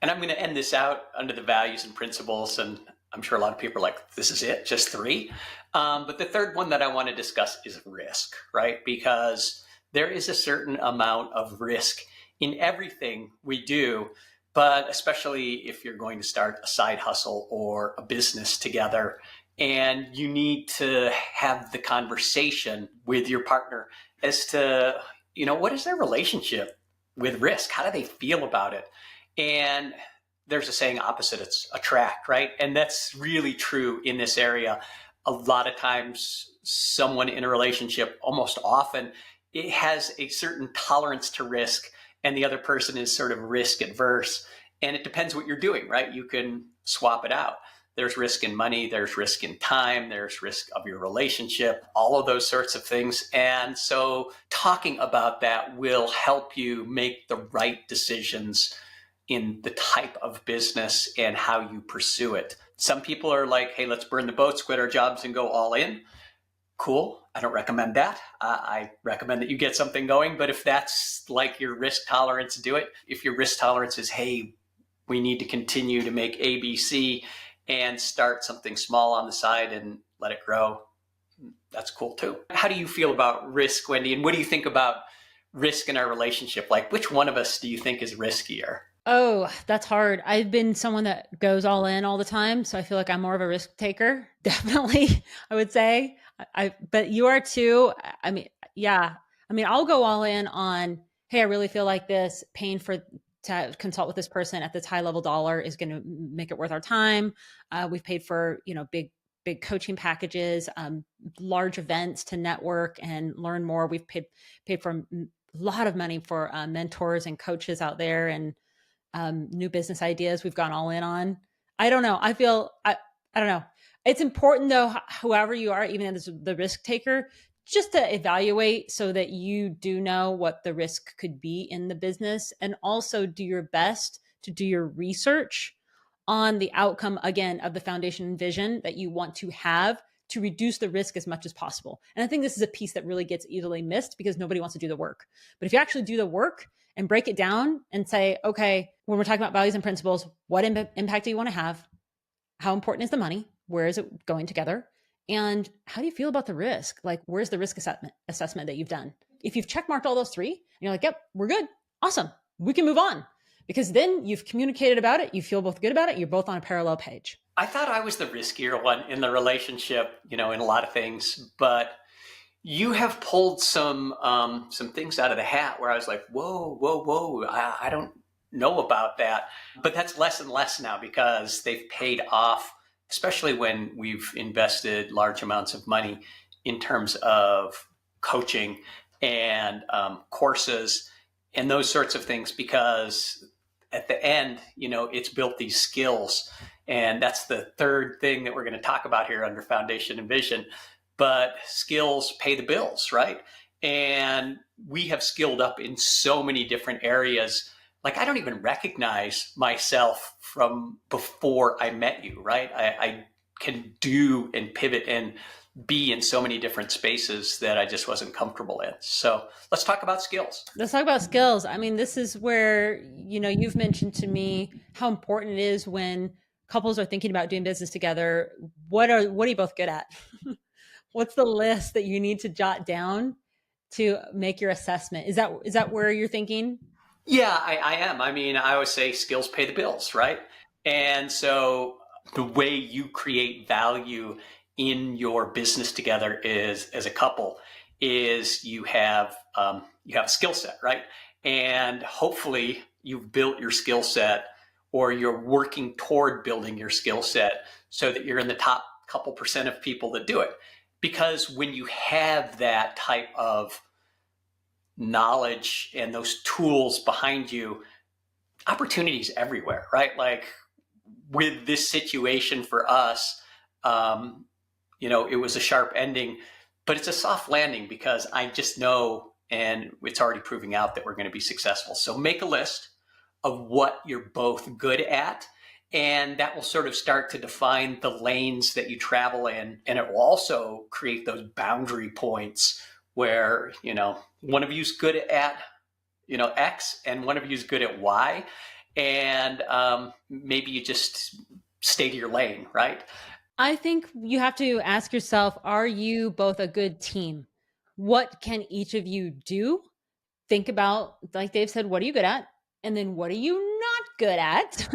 And I'm going to end this out under the values and principles. And I'm sure a lot of people are like, this is it, just 3. But the third one that I want to discuss is risk, right? Because there is a certain amount of risk in everything we do, but especially if you're going to start a side hustle or a business together. And you need to have the conversation with your partner as to, what is their relationship with risk? How do they feel about it? And there's a saying, opposites attract, right? And that's really true in this area. A lot of times someone in a relationship, almost often, it has a certain tolerance to risk and the other person is sort of risk adverse. And it depends what you're doing, right? You can swap it out. There's risk in money, there's risk in time, there's risk of your relationship, all of those sorts of things. And so talking about that will help you make the right decisions in the type of business and how you pursue it. Some people are like, hey, let's burn the boats, quit our jobs and go all in. Cool. I don't recommend that. I recommend that you get something going. But if that's like your risk tolerance, do it. If your risk tolerance is, hey, we need to continue to make ABC and start something small on the side and let it grow, that's cool too. How do you feel about risk, Wendy? And what do you think about risk in our relationship? Like, which one of us do you think is riskier? Oh, that's hard. I've been someone that goes all in all the time. So I feel like I'm more of a risk taker. Definitely, I would say. But you are too. I mean, yeah, I mean, I'll go all in on, hey, I really feel like this, paying for to consult with this person at this high level dollar is going to make it worth our time. We've paid for, big coaching packages, large events to network and learn more. We've paid for a lot of money for mentors and coaches out there, and new business ideas we've gone all in on. I don't know. I don't know. It's important though, whoever you are, even as the risk taker, just to evaluate so that you do know what the risk could be in the business, and also do your best to do your research on the outcome, again, of the foundation and vision that you want to have to reduce the risk as much as possible. And I think this is a piece that really gets easily missed because nobody wants to do the work. But if you actually do the work and break it down and say, okay, when we're talking about values and principles, what impact do you want to have? How important is the money? Where is it going together? And how do you feel about the risk? Like, where's the risk assessment that you've done? If you've checkmarked all those three and you're like, yep, we're good. Awesome. We can move on, because then you've communicated about it. You feel both good about it. You're both on a parallel page. I thought I was the riskier one in the relationship, in a lot of things, but you have pulled some things out of the hat where I was like, whoa, I don't know about that. But that's less and less now because they've paid off, especially when we've invested large amounts of money in terms of coaching and courses and those sorts of things, because at the end, it's built these skills. And that's the third thing that we're going to talk about here under Foundation and Vision. But skills pay the bills, right? And we have skilled up in so many different areas. Like, I don't even recognize myself from before I met you, right? I can do and pivot and be in so many different spaces that I just wasn't comfortable in. So let's talk about skills. Let's talk about skills. I mean, this is where, you've mentioned to me how important it is when couples are thinking about doing business together. What are you both good at? What's the list that you need to jot down to make your assessment? Is that where you're thinking? Yeah, I am. I mean, I always say skills pay the bills, right? And so the way you create value in your business together is, as a couple, is you have a skill set, right? And hopefully you've built your skill set, or you're working toward building your skill set so that you're in the top couple percent of people that do it. Because when you have that type of knowledge and those tools behind you, opportunities everywhere, right? Like with this situation for us, it was a sharp ending, but it's a soft landing because I just know, and it's already proving out, that we're going to be successful. So make a list of what you're both good at, and that will sort of start to define the lanes that you travel in. And it will also create those boundary points where, one of you's good at, X, and one of you's good at Y. And maybe you just stay to your lane, right? I think you have to ask yourself, are you both a good team? What can each of you do? Think about, like Dave said, what are you good at? And then what are you not good at?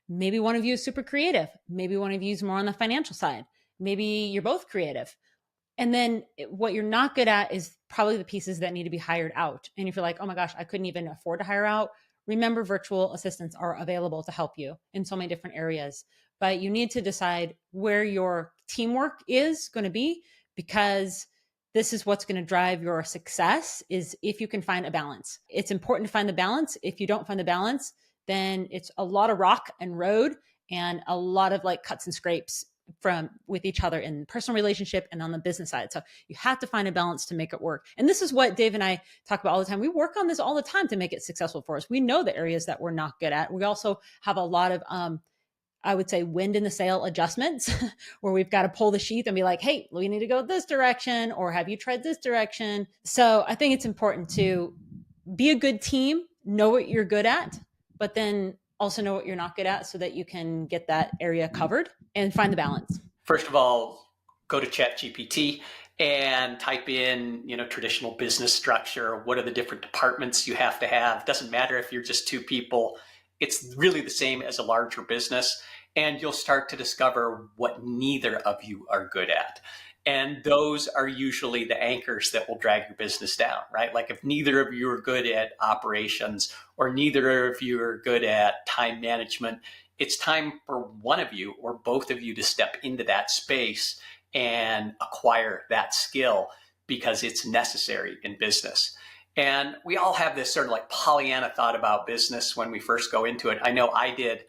Maybe one of you is super creative. Maybe one of you is more on the financial side. Maybe you're both creative. And then what you're not good at is probably the pieces that need to be hired out. And if you're like, oh my gosh, I couldn't even afford to hire out, remember, virtual assistants are available to help you in so many different areas. But you need to decide where your teamwork is going to be, because this is what's going to drive your success, is if you can find a balance. It's important to find the balance. If you don't find the balance, then it's a lot of rock and road and a lot of like cuts and scrapes with each other in personal relationship and on the business side. So you have to find a balance to make it work. And this is what Dave and I talk about all the time. We work on this all the time to make it successful for us. We know the areas that we're not good at. We also have a lot of, I would say, wind in the sail adjustments where we've got to pull the sheath and be like, hey, we need to go this direction, or have you tried this direction? So I think it's important to be a good team, know what you're good at, but then also know what you're not good at so that you can get that area covered and find the balance. First of all, go to ChatGPT and type in, traditional business structure. What are the different departments you have to have? Doesn't matter if you're just two people. It's really the same as a larger business. And you'll start to discover what neither of you are good at. And those are usually the anchors that will drag your business down, right? Like if neither of you are good at operations or neither of you are good at time management, it's time for one of you or both of you to step into that space and acquire that skill because it's necessary in business. And we all have this sort of like Pollyanna thought about business when we first go into it. I know I did.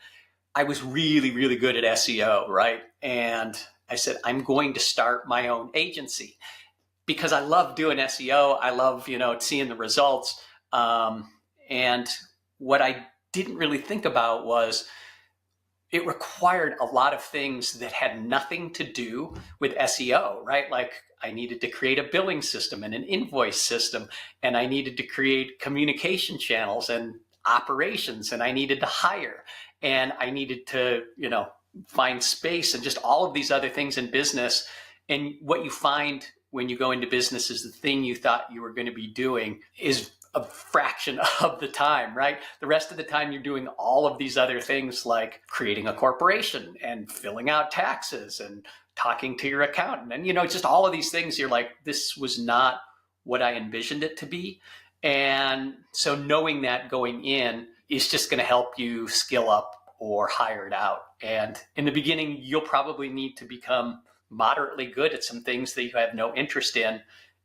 I was really, really good at SEO, right? And I said, I'm going to start my own agency because I love doing SEO. I love, seeing the results. And what I didn't really think about was it required a lot of things that had nothing to do with SEO, right? Like I needed to create a billing system and an invoice system, and I needed to create communication channels and operations, and I needed to hire, and I needed to, find space and just all of these other things in business. And what you find when you go into business is the thing you thought you were going to be doing is a fraction of the time, right? The rest of the time you're doing all of these other things like creating a corporation and filling out taxes and talking to your accountant and, just all of these things. You're like, this was not what I envisioned it to be. And so knowing that going in is just going to help you skill up or hire it out. And in the beginning, you'll probably need to become moderately good at some things that you have no interest in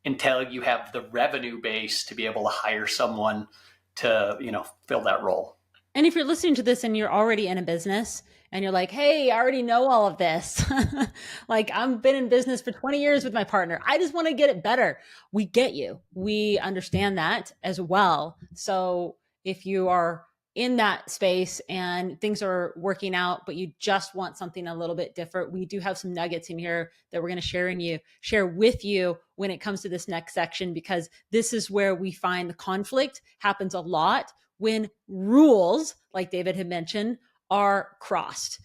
until you have the revenue base to be able to hire someone to, fill that role. And if you're listening to this and you're already in a business and you're like, hey, I already know all of this. Like I've been in business for 20 years with my partner. I just want to get it better. We get you. We understand that as well. So if you are in that space and things are working out, but you just want something a little bit different, we do have some nuggets in here that we're going to share with you when it comes to this next section, because this is where we find the conflict happens a lot when rules, like David had mentioned, are crossed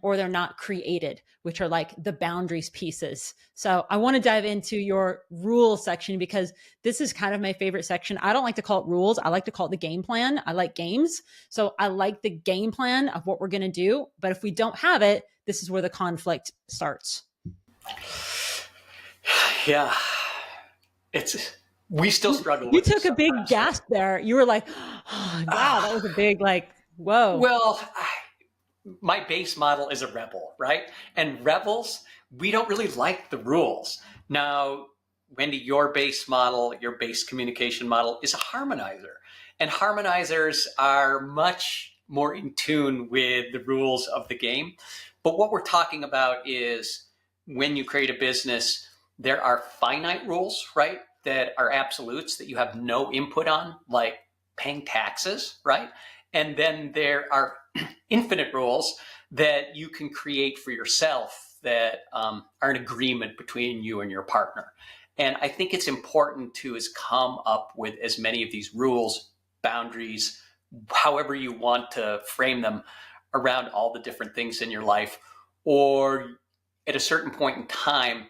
or they're not created, which are like the boundaries pieces. So I want to dive into your rules section because this is kind of my favorite section. I don't like to call it rules. I like to call it the game plan. I like games. So I like the game plan of what we're going to do. But if we don't have it, this is where the conflict starts. Yeah. We still struggle with it. You took a big gasp there. You were like, oh, wow, that was a big whoa. Well, my base model is a rebel, right? And rebels, we don't really like the rules. Now, Wendy, your base model, your base communication model is a harmonizer. And harmonizers are much more in tune with the rules of the game. But what we're talking about is when you create a business, there are finite rules, right? That are absolutes that you have no input on, like paying taxes, right? And then there are infinite rules that you can create for yourself that are an agreement between you and your partner. And I think it's important to come up with as many of these rules, boundaries, however you want to frame them around all the different things in your life. Or at a certain point in time,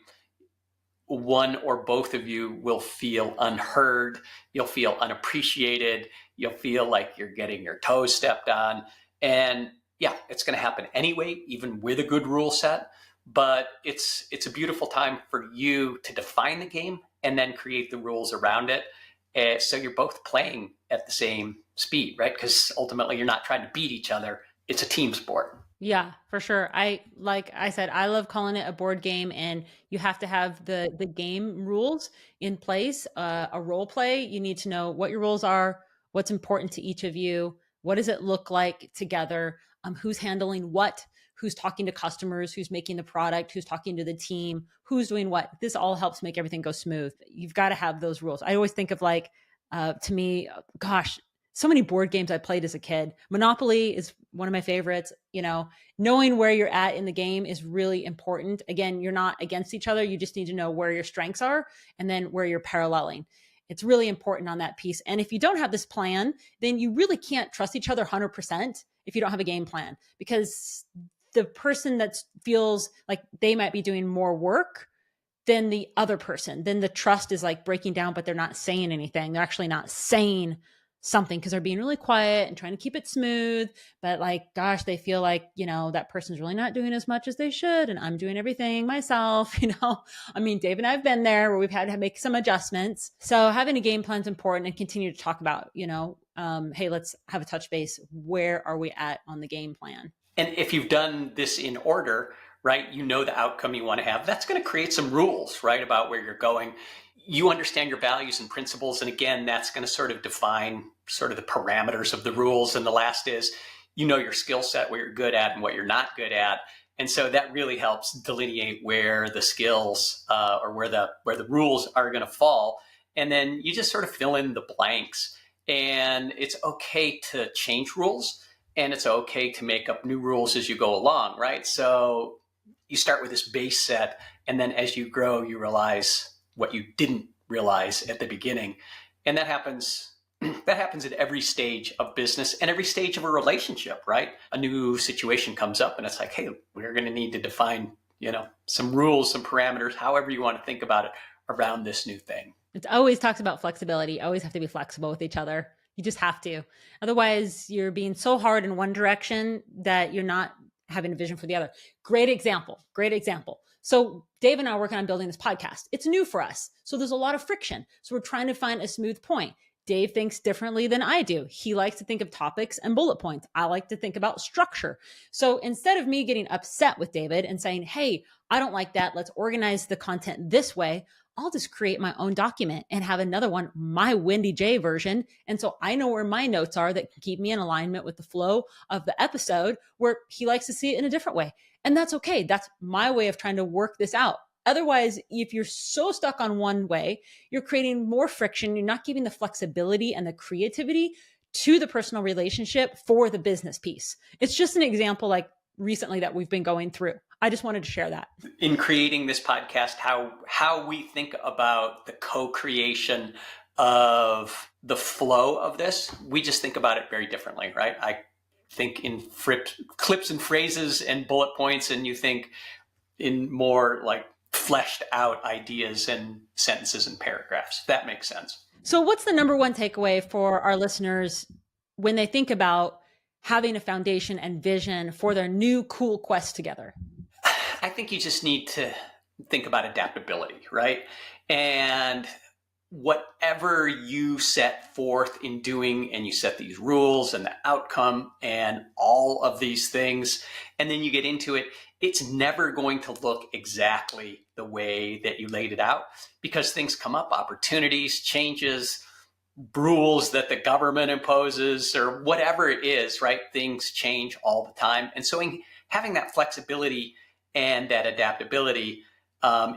one or both of you will feel unheard, you'll feel unappreciated, you'll feel like you're getting your toes stepped on. And yeah, it's going to happen anyway, even with a good rule set. But it's a beautiful time for you to define the game and then create the rules around it. So you're both playing at the same speed, right? Because ultimately you're not trying to beat each other. It's a team sport. Yeah, for sure. Like I said, I love calling it a board game, and you have to have the game rules in place. A role play, you need to know what your roles are, what's important to each of you, what does it look like together, who's handling what, who's talking to customers, who's making the product, who's talking to the team, who's doing what. This all helps make everything go smooth. You've got to have those rules. I always think of to me, gosh, so many board games I played as a kid. Monopoly is one of my favorites. Knowing where you're at in the game is really important. Again, you're not against each other. You just need to know where your strengths are and then where you're paralleling. It's really important on that piece. And if you don't have this plan, then you really can't trust each other 100% if you don't have a game plan, because the person that feels like they might be doing more work than the other person, then the trust is like breaking down, but they're not saying anything. They're actually not saying something because they're being really quiet and trying to keep it smooth. But like, gosh, they feel like, that person's really not doing as much as they should. And I'm doing everything myself, I mean, Dave and I have been there where we've had to make some adjustments. So having a game plan is important, and continue to talk about, hey, let's have a touch base. Where are we at on the game plan? And if you've done this in order, right, the outcome you want to have, that's going to create some rules, right, about where you're going. You understand your values and principles. And again, that's going to sort of define sort of the parameters of the rules. And the last is, your skill set, what you're good at and what you're not good at. And so that really helps delineate where the skills or where the rules are going to fall. And then you just sort of fill in the blanks. And it's okay to change rules, and it's okay to make up new rules as you go along, right? So you start with this base set, and then as you grow, you realize what you didn't realize at the beginning. And that happens at every stage of business and every stage of a relationship, right? A new situation comes up and it's like, hey, we're going to need to define, some rules, some parameters, however you want to think about it around this new thing. It always talks about flexibility. You always have to be flexible with each other. You just have to. Otherwise, you're being so hard in one direction that you're not having a vision for the other. Great example. So Dave and I are working on building this podcast. It's new for us. So there's a lot of friction. So we're trying to find a smooth point. Dave thinks differently than I do. He likes to think of topics and bullet points. I like to think about structure. So instead of me getting upset with David and saying, hey, I don't like that, let's organize the content this way, I'll just create my own document and have another one, my Wendy J version. And so I know where my notes are that can keep me in alignment with the flow of the episode, where he likes to see it in a different way. And that's okay. That's my way of trying to work this out. Otherwise, if you're so stuck on one way, you're creating more friction. You're not giving the flexibility and the creativity to the personal relationship for the business piece. It's just an example like recently that we've been going through. I just wanted to share that. In creating this podcast, how we think about the co-creation of the flow of this, we just think about it very differently, right? I think in clips and phrases and bullet points, and you think in more like fleshed out ideas and sentences and paragraphs. If that makes sense. So what's the number one takeaway for our listeners when they think about having a foundation and vision for their new cool quest together? I think you just need to think about adaptability, right? And whatever you set forth in doing, and you set these rules and the outcome and all of these things, and then you get into it, it's never going to look exactly the way that you laid it out, because things come up, opportunities, changes, rules that the government imposes, or whatever it is, right? Things change all the time. And so having that flexibility and that adaptability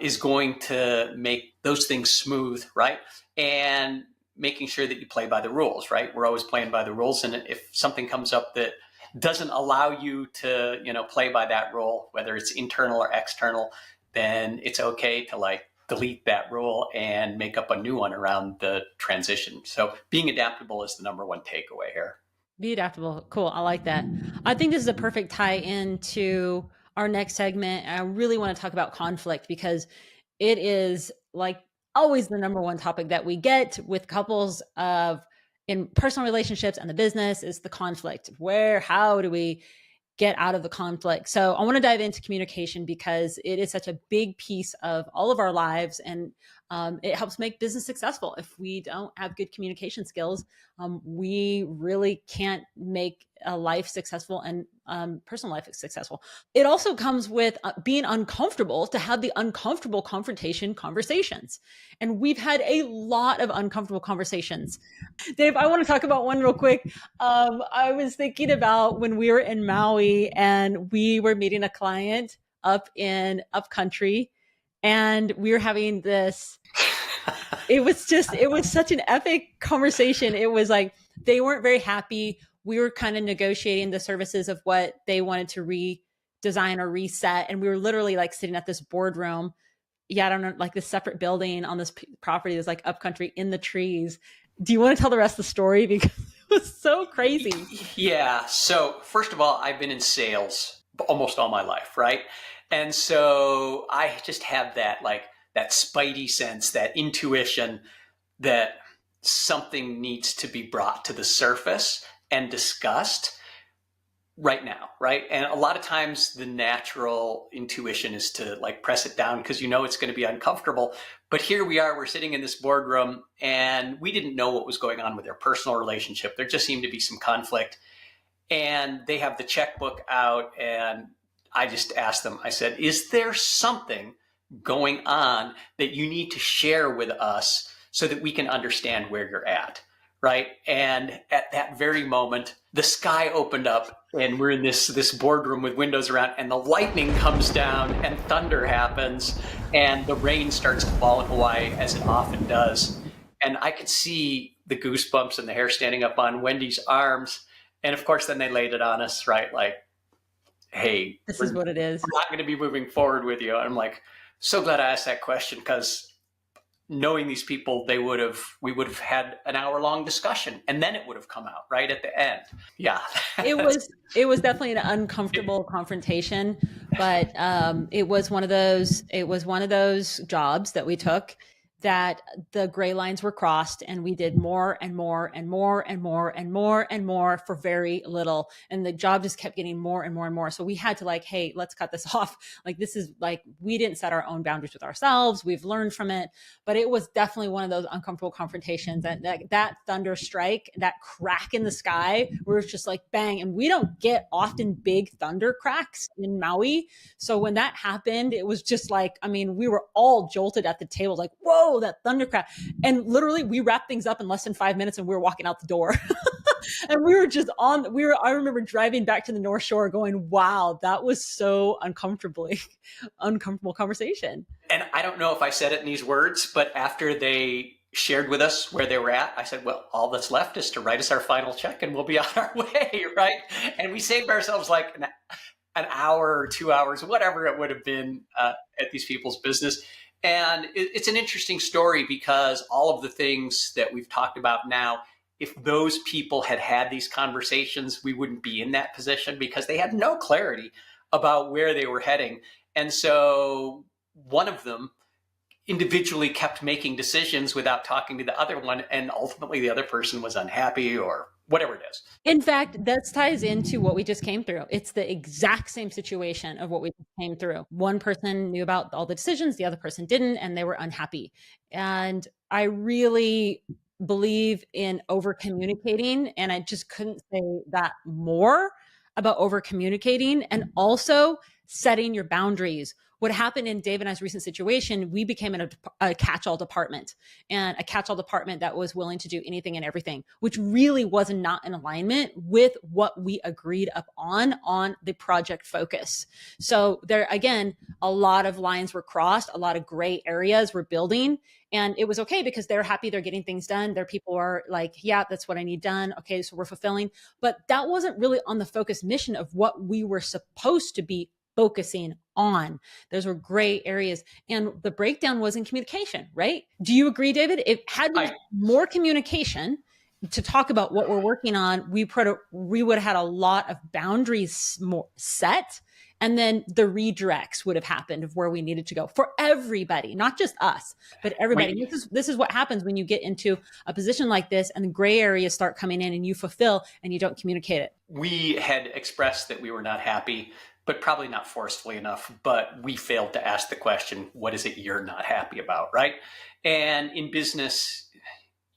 is going to make those things smooth, right? And making sure that you play by the rules, right? We're always playing by the rules. And if something comes up that doesn't allow you to, play by that rule, whether it's internal or external, then it's okay to delete that rule and make up a new one around the transition. So being adaptable is the number one takeaway here. Be adaptable. Cool. I like that. I think this is a perfect tie into our next segment. I really want to talk about conflict, because it is always the number one topic that we get with couples in personal relationships and the business is the conflict. How do we get out of the conflict? So I want to dive into communication, because it is such a big piece of all of our lives, and it helps make business successful. If we don't have good communication skills, we really can't make a life successful and personal life successful. It also comes with being uncomfortable to have the uncomfortable conversations. And we've had a lot of uncomfortable conversations. Dave, I want to talk about one real quick. I was thinking about when we were in Maui and we were meeting a client up country, and we were having this, it was such an epic conversation. It was like, they weren't very happy. We were kind of negotiating the services of what they wanted to redesign or reset. And we were literally sitting at this boardroom. Yeah, I don't know, this separate building on this property that's upcountry in the trees. Do you want to tell the rest of the story? Because it was so crazy. Yeah. So first of all, I've been in sales almost all my life, right? And so I just have that spidey sense, that intuition that something needs to be brought to the surface and discussed right now, right? And a lot of times the natural intuition is to like press it down because it's going to be uncomfortable. But here we are, we're sitting in this boardroom and we didn't know what was going on with their personal relationship. There just seemed to be some conflict. And they have the checkbook out and I just asked them, I said, is there something going on that you need to share with us so that we can understand where you're at? Right. And at that very moment, the sky opened up and we're in this boardroom with windows around and the lightning comes down and thunder happens and the rain starts to fall in Hawaii as it often does. And I could see the goosebumps and the hair standing up on Wendy's arms. And of course, then they laid it on us, right? Like, hey, this is what it is. We're not going to be moving forward with you. And I'm like, so glad I asked that question because knowing these people, we would have had an hour-long discussion and then it would have come out right at the end. Yeah. It was definitely an uncomfortable confrontation, but it was one of those jobs that we took that the gray lines were crossed and we did more and more and more and more and more and more for very little. And the job just kept getting more and more and more. So we had to like, hey, let's cut this off. Like, this is like, we didn't set our own boundaries with ourselves. We've learned from it, but it was definitely one of those uncomfortable confrontations that thunder strike, that crack in the sky where it's just like bang. And we don't get often big thunder cracks in Maui. So when that happened, it was just like, I mean, we were all jolted at the table, like, whoa, that thundercrack. And literally we wrapped things up in less than 5 minutes and we were walking out the door. And we were just I remember driving back to the North Shore going, wow, that was so uncomfortable conversation. And I don't know if I said it in these words, but after they shared with us where they were at, I said, well, all that's left is to write us our final check and we'll be on our way, right? And we saved ourselves like an hour or 2 hours, whatever it would have been at these people's business. And it's an interesting story because all of the things that we've talked about now, if those people had had these conversations, we wouldn't be in that position because they had no clarity about where they were heading. And so one of them individually kept making decisions without talking to the other one. And ultimately the other person was unhappy or whatever it is. In fact, that ties into what we just came through. It's the exact same situation of what we just came through. One person knew about all the decisions, the other person didn't, and they were unhappy. And I really believe in over communicating. And I just couldn't say that more about over communicating and also setting your boundaries. What happened in Dave and I's recent situation, we became a catch-all department, and a catch-all department that was willing to do anything and everything, which really was not in alignment with what we agreed upon on the project focus. So there, again, a lot of lines were crossed, a lot of gray areas were building, and it was okay because they're happy, they're getting things done. Their people are like, yeah, that's what I need done. Okay, so we're fulfilling. But that wasn't really on the focus mission of what we were supposed to be focusing on. Those were gray areas. And the breakdown was in communication, right? Do you agree, David? If had we more communication to talk about what we're working on, we would have had a lot of boundaries more set. And then the redirects would have happened of where we needed to go for everybody, not just us, but everybody. This is what happens when you get into a position like this and the gray areas start coming in and you fulfill and you don't communicate it. We had expressed that we were not happy, but probably not forcefully enough, but we failed to ask the question, what is it you're not happy about, right? And in business,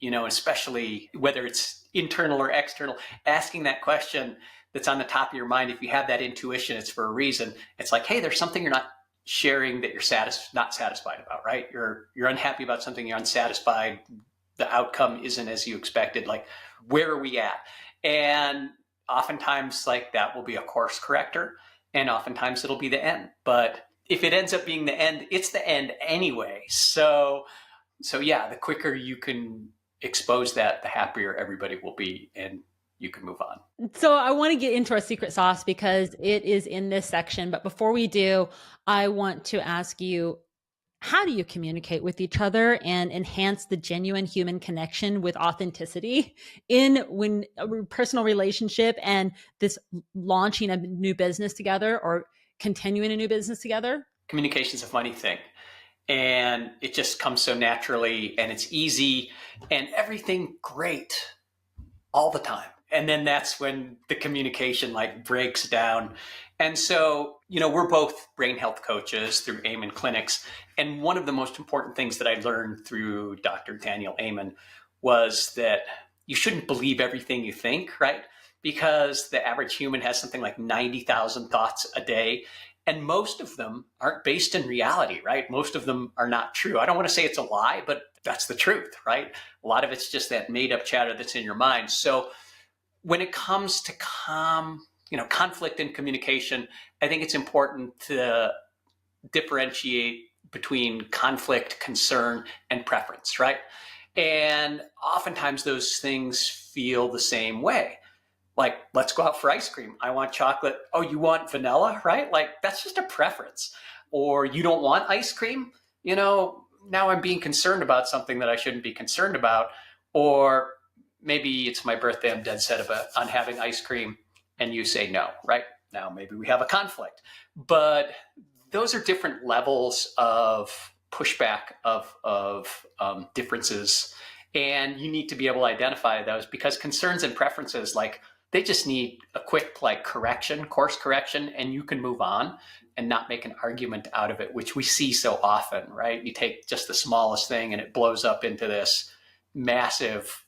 especially whether it's internal or external, asking that question that's on the top of your mind, if you have that intuition, it's for a reason. It's like, hey, there's something you're not sharing that you're not satisfied about, right? You're unhappy about something, you're unsatisfied, the outcome isn't as you expected, like, where are we at? And oftentimes, like, that will be a course corrector. And oftentimes it'll be the end. But if it ends up being the end, it's the end anyway. So yeah, the quicker you can expose that, the happier everybody will be and you can move on. So I want to get into our secret sauce because it is in this section. But before we do, I want to ask you, how do you communicate with each other and enhance the genuine human connection with authenticity when a personal relationship and this launching a new business together or continuing a new business together? Communication is a funny thing. and it just comes so naturally and it's easy and everything great all the time. And then that's when the communication like breaks down. And so, we're both brain health coaches through Amen Clinics. And one of the most important things that I learned through Dr. Daniel Amen was that you shouldn't believe everything you think, right? Because the average human has something like 90,000 thoughts a day. And most of them aren't based in reality, right? Most of them are not true. I don't want to say it's a lie, but that's the truth, right? A lot of it's just that made up chatter that's in your mind. So when it comes to conflict in communication, I think it's important to differentiate between conflict, concern, and preference, right? And oftentimes those things feel the same way. Like, let's go out for ice cream. I want chocolate. Oh, you want vanilla, right? Like, that's just a preference. Or you don't want ice cream? Now I'm being concerned about something that I shouldn't be concerned about. Or maybe it's my birthday, I'm dead set on having ice cream, and you say no, right? Now maybe we have a conflict. But those are different levels of pushback, of differences. And you need to be able to identify those, because concerns and preferences, they just need a quick course correction, and you can move on and not make an argument out of it, which we see so often, right? You take just the smallest thing and it blows up into this massive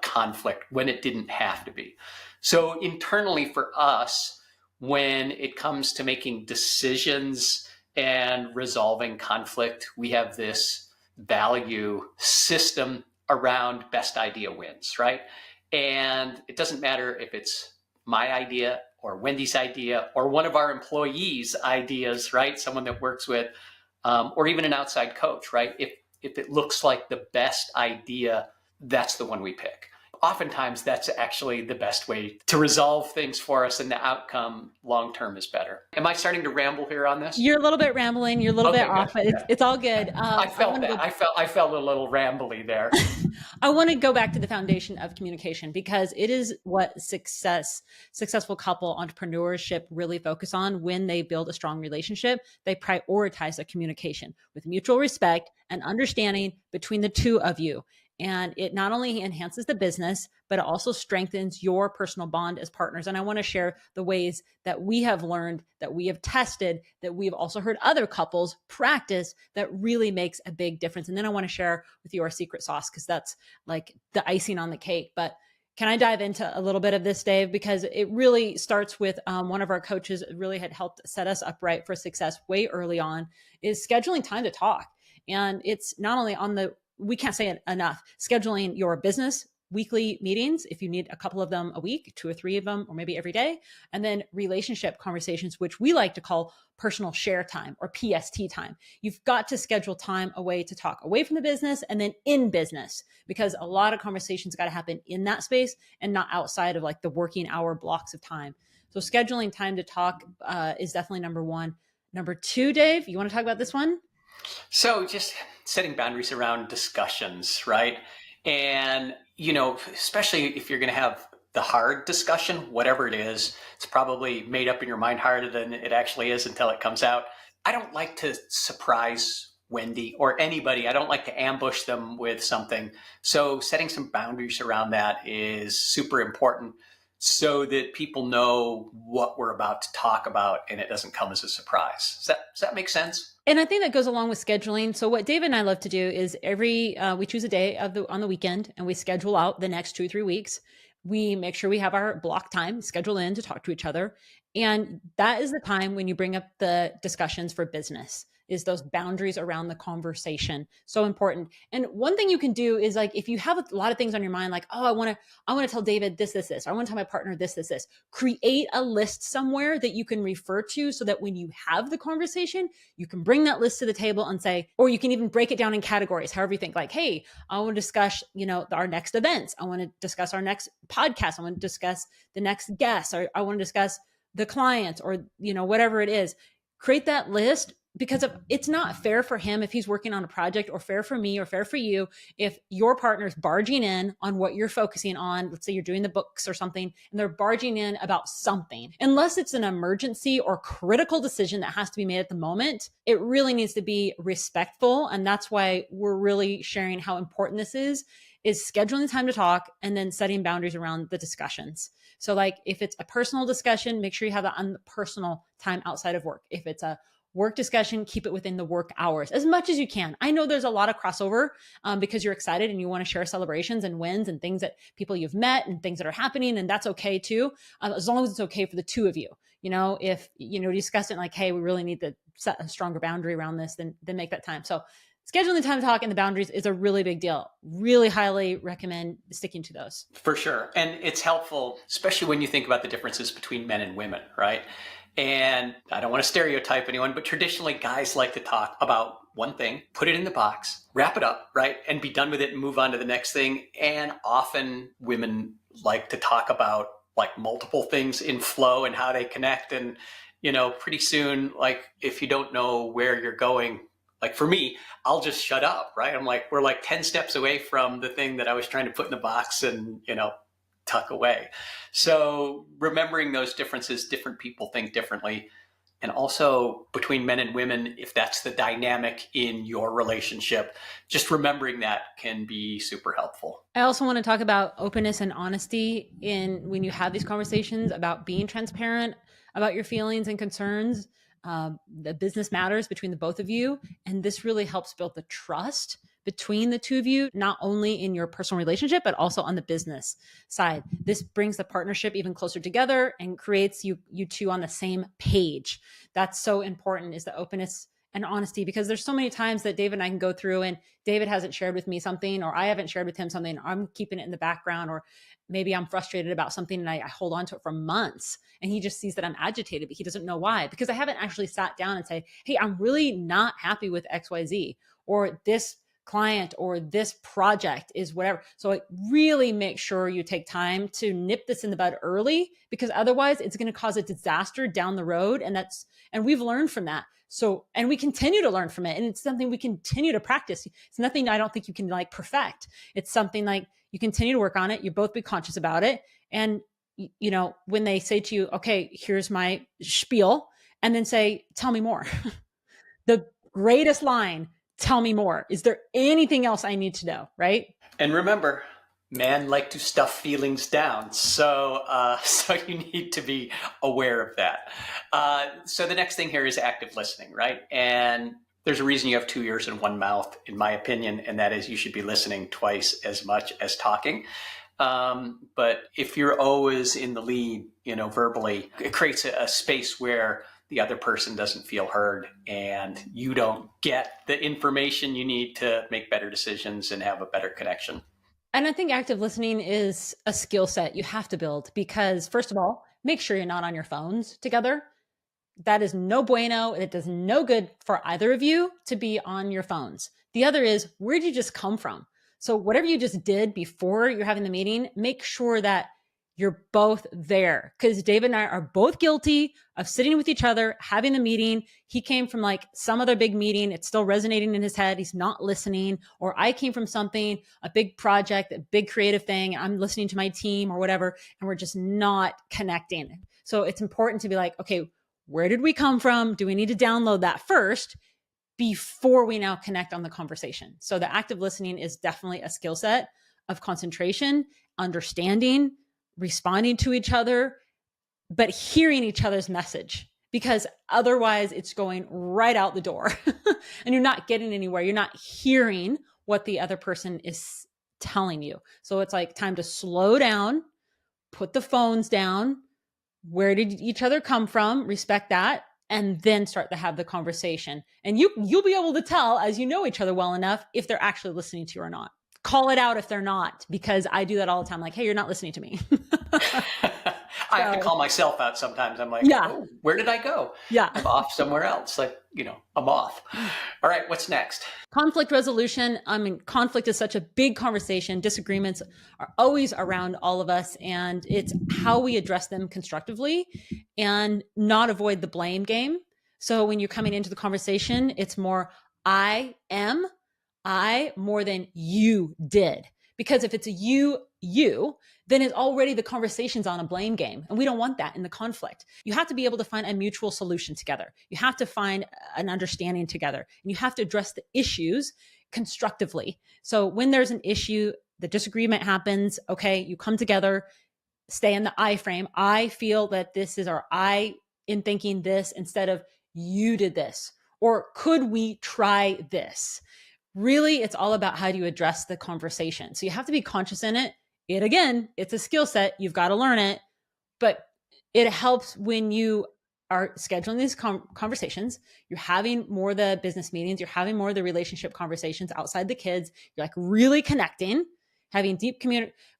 conflict when it didn't have to be. So internally for us, when it comes to making decisions and resolving conflict, we have this value system around best idea wins, right? And it doesn't matter if it's my idea or Wendy's idea or one of our employees' ideas, right? Someone that works with, or even an outside coach, right? If it looks like the best idea, that's the one we pick. Oftentimes, that's actually the best way to resolve things for us, and the outcome long-term is better. Am I starting to ramble here on this? You're a little bit rambling. You're a little bit off, but it's all good. I felt that. I felt a little rambly there. I want to go back to the foundation of communication, because it is what successful couple entrepreneurship really focus on. When they build a strong relationship, they prioritize the communication with mutual respect and understanding between the two of you. And it not only enhances the business, but it also strengthens your personal bond as partners. And I want to share the ways that we have learned, that we have tested, that we've also heard other couples practice, that really makes a big difference. And then I want to share with you our secret sauce, because that's like the icing on the cake. But can I dive into a little bit of this, Dave? Because it really starts with one of our coaches really had helped set us up right for success way early on, is scheduling time to talk. And it's not only we can't say it enough, scheduling your business weekly meetings, if you need a couple of them a week, 2 or 3 of them, or maybe every day, and then relationship conversations, which we like to call personal share time or PST time. You've got to schedule time away to talk away from the business and then in business, because a lot of conversations got to happen in that space and not outside of the working hour blocks of time. So scheduling time to talk is definitely number one. Number 2, Dave, you want to talk about this one? So just setting boundaries around discussions, right? And, especially if you're going to have the hard discussion, whatever it is, it's probably made up in your mind harder than it actually is until it comes out. I don't like to surprise Wendy or anybody. I don't like to ambush them with something. So setting some boundaries around that is super important, so that people know what we're about to talk about and it doesn't come as a surprise. Does that make sense? And I think that goes along with scheduling. So what David and I love to do is we choose a day on the weekend, and we schedule out the next 2-3 weeks. We make sure we have our block time scheduled in to talk to each other. And that is the time when you bring up the discussions for business, is those boundaries around the conversation. So important. And one thing you can do is, if you have a lot of things on your mind, I want to tell David this, or I want to tell my partner this, create a list somewhere that you can refer to, so that when you have the conversation, you can bring that list to the table and say, or you can even break it down in categories, however you think, hey, I want to discuss, our next events. I want to discuss our next podcast. I want to discuss the next guest, or I want to discuss the client, or, whatever it is. Create that list, because it's not fair for him if he's working on a project, or fair for me, or fair for you if your partner's barging in on what you're focusing on. Let's say you're doing the books or something, and they're barging in about something. Unless it's an emergency or critical decision that has to be made at the moment, it really needs to be respectful. And that's why we're really sharing how important this is scheduling the time to talk and then setting boundaries around the discussions. So like if it's a personal discussion, make sure you have that on the personal time outside of work. If it's a work discussion, keep it within the work hours as much as you can. I know there's a lot of crossover because you're excited and you want to share celebrations and wins and things that people you've met and things that are happening. And that's okay too, as long as it's okay for the two of you. If, discuss it like, hey, we really need to set a stronger boundary around this, then make that time. So scheduling the time to talk and the boundaries is a really big deal. Really highly recommend sticking to those. For sure. And it's helpful, especially when you think about the differences between men and women, right? And I don't want to stereotype anyone, but traditionally guys like to talk about one thing, put it in the box, wrap it up, right? And be done with it and move on to the next thing. And often women like to talk about like multiple things in flow and how they connect. And, pretty soon, like if you don't know where you're going, like for me, I'll just shut up, right? I'm like, we're like 10 steps away from the thing that I was trying to put in the box and, tuck away. So remembering those differences, different people think differently. And also between men and women, if that's the dynamic in your relationship, just remembering that can be super helpful. I also want to talk about openness and honesty when you have these conversations about being transparent about your feelings and concerns. The business matters between the both of you. And this really helps build the trust between the two of you, not only in your personal relationship, but also on the business side. This brings the partnership even closer together and creates you two on the same page. That's so important, is the openness and honesty, because there's so many times that David and I can go through and David hasn't shared with me something, or I haven't shared with him something, or I'm keeping it in the background, or maybe I'm frustrated about something and I hold on to it for months and he just sees that I'm agitated, but he doesn't know why, because I haven't actually sat down and say, hey, I'm really not happy with XYZ, or this client or this project is whatever. So really make sure you take time to nip this in the bud early, because otherwise it's going to cause a disaster down the road. And we've learned from that. So, and we continue to learn from it. And it's something we continue to practice. It's nothing I don't think you can like perfect. It's something like you continue to work on it. You both be conscious about it. And, when they say to you, okay, here's my spiel, and then say, tell me more. The greatest line, tell me more. Is there anything else I need to know? Right. And remember, men like to stuff feelings down. So you need to be aware of that. So the next thing here is active listening, right? And there's a reason you have 2 ears and 1 mouth, in my opinion, and that is you should be listening twice as much as talking. But if you're always in the lead, verbally, it creates a space where the other person doesn't feel heard and you don't get the information you need to make better decisions and have a better connection. And I think active listening is a skill set you have to build, because first of all, make sure you're not on your phones together. That is no bueno. It does no good for either of you to be on your phones. The other is, where did you just come from? So whatever you just did before you're having the meeting, make sure that you're both there, because David and I are both guilty of sitting with each other, having the meeting. He came from like some other big meeting. It's still resonating in his head. He's not listening. Or I came from something, a big project, a big creative thing. I'm listening to my team or whatever, and we're just not connecting. So it's important to be like, okay, where did we come from? Do we need to download that first before we now connect on the conversation? So the active listening is definitely a skill set of concentration, understanding, responding to each other, but hearing each other's message, because otherwise it's going right out the door and you're not getting anywhere. You're not hearing what the other person is telling you. So it's like time to slow down, put the phones down. Where did each other come from? Respect that. And then start to have the conversation. And you'll be able to tell, as you know each other well enough, if they're actually listening to you or not. Call it out if they're not, because I do that all the time. Like, hey, you're not listening to me. I have to call myself out sometimes. I'm like, yeah. Oh, where did I go? Yeah. I'm off somewhere else. Like, I'm off. All right, what's next? Conflict resolution. I mean, conflict is such a big conversation. Disagreements are always around all of us, and it's how we address them constructively and not avoid the blame game. So when you're coming into the conversation, it's more I am, I more than you did. Because if it's a you, then it's already the conversation's on a blame game. And we don't want that in the conflict. You have to be able to find a mutual solution together. You have to find an understanding together. And you have to address the issues constructively. So when there's an issue, the disagreement happens, okay, you come together, stay in the I frame. I feel that this is our I in thinking this instead of you did this. Or could we try this? Really, it's all about how do you address the conversation. So you have to be conscious in it. Again, it's a skill set. You've got to learn it. But it helps when you are scheduling these conversations. You're having more of the business meetings. You're having more of the relationship conversations outside the kids. You're like really connecting, having deep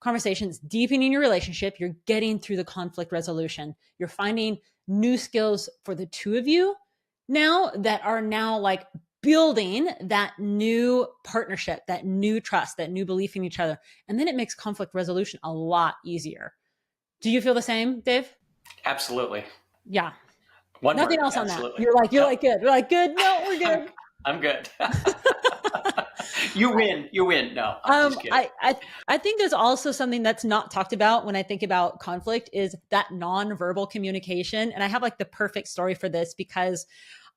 conversations, deepening your relationship. You're getting through the conflict resolution. You're finding new skills for the two of you now that are now like building that new partnership, that new trust, that new belief in each other. And then it makes conflict resolution a lot easier. Do you feel the same, Dave? Absolutely. Yeah. One Nothing word, else absolutely. on that. You're like good. We're like, good. No, we're good. I'm good. You win. No, I'm just kidding. I think there's also something that's not talked about when I think about conflict is that nonverbal communication. And I have like the perfect story for this because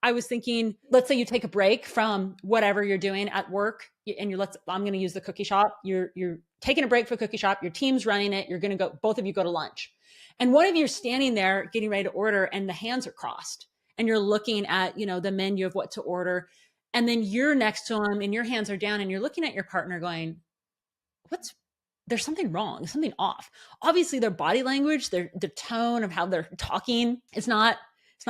I was thinking, let's say you take a break from whatever you're doing at work and I'm going to use the cookie shop. You're taking a break for cookie shop. Your team's running it. You're going to go, both of you go to lunch. And one of you is standing there getting ready to order and the hands are crossed and you're looking at, the menu of what to order. And then you're next to them and your hands are down and you're looking at your partner going, there's something wrong, there's something off. Obviously their body language, their tone of how they're talking, it's not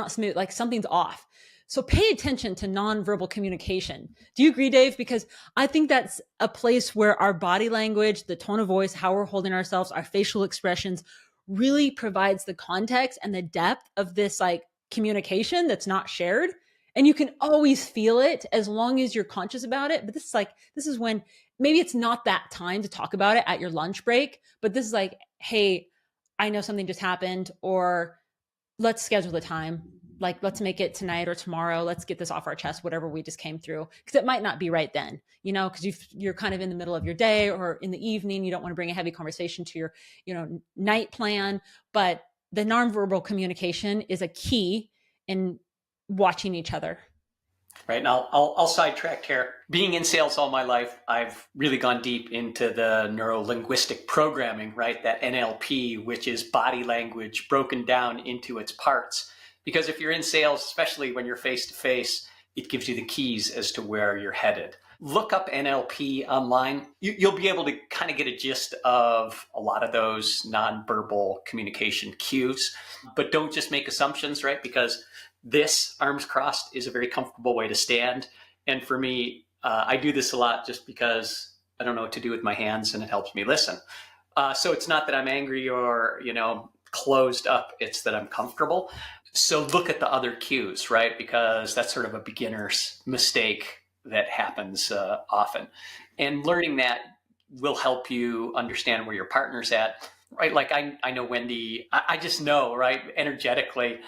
smooth, like something's off. So pay attention to nonverbal communication. Do you agree, Dave? Because I think that's a place where our body language, the tone of voice, how we're holding ourselves, our facial expressions really provides the context and the depth of this like communication that's not shared. And you can always feel it as long as you're conscious about it. But this is when maybe it's not that time to talk about it at your lunch break, but this is like, hey, I know something just happened, or let's schedule the time. Like, let's make it tonight or tomorrow. Let's get this off our chest, whatever we just came through. Because it might not be right then, because you're kind of in the middle of your day or in the evening. You don't want to bring a heavy conversation to your, night plan. But the nonverbal communication is a key in watching each other. Right. Now I'll sidetrack here. Being in sales all my life, I've really gone deep into the neuro-linguistic programming, right? That NLP, which is body language broken down into its parts. Because if you're in sales, especially when you're face to face, it gives you the keys as to where you're headed. Look up NLP online. You'll be able to kind of get a gist of a lot of those nonverbal communication cues, but don't just make assumptions, right? Because this arms crossed is a very comfortable way to stand. And for me, I do this a lot just because I don't know what to do with my hands and it helps me listen. So it's not that I'm angry or, closed up. It's that I'm comfortable. So look at the other cues, right? Because that's sort of a beginner's mistake that happens often. And learning that will help you understand where your partner's at, right? Like I know Wendy, I just know, right, energetically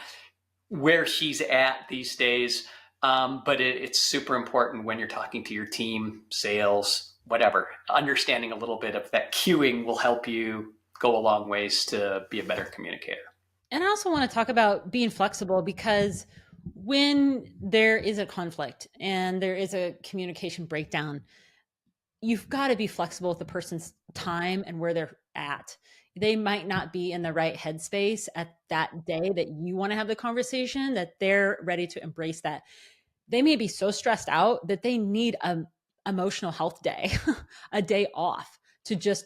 where she's at these days. But it's super important when you're talking to your team, sales, whatever. Understanding a little bit of that cueing will help you go a long ways to be a better communicator. And I also want to talk about being flexible, because when there is a conflict and there is a communication breakdown, you've got to be flexible with the person's time and where they're at. They might not be in the right headspace at that day that you want to have the conversation, that they're ready to embrace that. They may be so stressed out that they need an emotional health day, a day off to just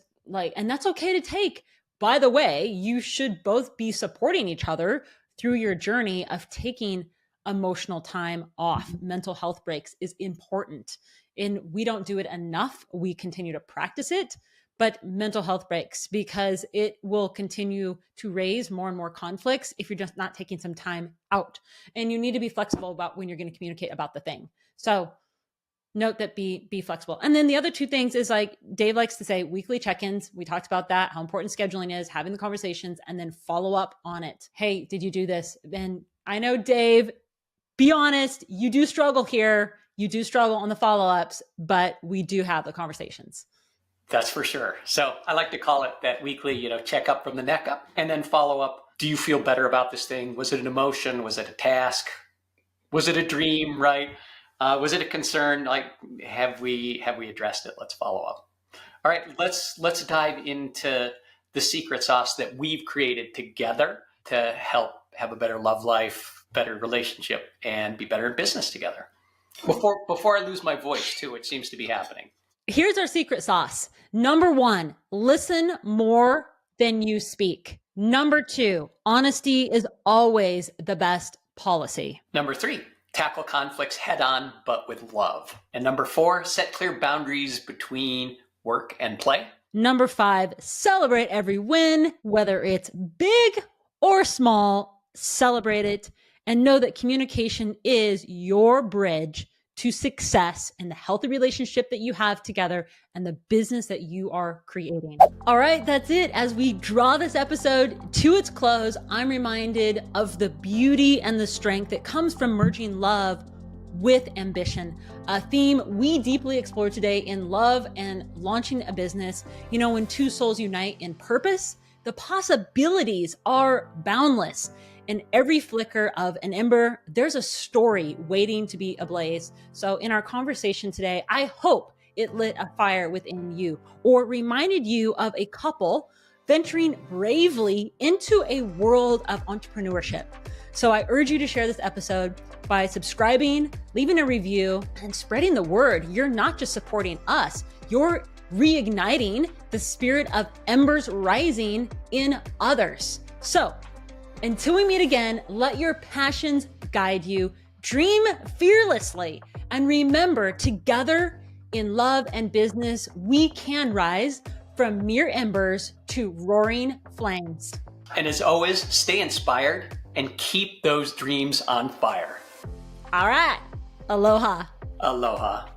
and that's okay to take. By the way, you should both be supporting each other through your journey of taking emotional time off. Mental health breaks is important. And we don't do it enough. We continue to practice it, but mental health breaks, because it will continue to raise more and more conflicts if you're just not taking some time out. And you need to be flexible about when you're going to communicate about the thing. So note that be flexible. And then the other two things is, like Dave likes to say, weekly check-ins. We talked about that, how important scheduling is, having the conversations, and then follow up on it. Hey, did you do this? And I know Dave be honest, you do struggle here. You do struggle on the follow-ups, but we do have the conversations. That's for sure. So I like to call it that weekly, check up from the neck up, and then follow up. Do you feel better about this thing? Was it an emotion? Was it a task? Was it a dream, right? Was it a concern? Like, have we addressed it? Let's follow up. All right, let's dive into the secret sauce that we've created together to help have a better love life, better relationship, and be better in business together. Before I lose my voice too, which seems to be happening. Here's our secret sauce. Number 1, listen more than you speak. Number 2, honesty is always the best policy. Number 3, tackle conflicts head on, but with love. And number 4, set clear boundaries between work and play. Number 5, celebrate every win, whether it's big or small, celebrate it, and know that communication is your bridge to success in the healthy relationship that you have together and the business that you are creating. All right, that's it. As we draw this episode to its close, I'm reminded of the beauty and the strength that comes from merging love with ambition, a theme we deeply explore today in love and launching a business. When two souls unite in purpose, the possibilities are boundless. In every flicker of an ember, there's a story waiting to be ablaze. So in our conversation today, I hope it lit a fire within you or reminded you of a couple venturing bravely into a world of entrepreneurship. So I urge you to share this episode by subscribing, leaving a review, and spreading the word. You're not just supporting us, you're reigniting the spirit of embers rising in others. So until we meet again, let your passions guide you, dream fearlessly, and remember, together in love and business, we can rise from mere embers to roaring flames. And as always, stay inspired and keep those dreams on fire. All right. Aloha. Aloha.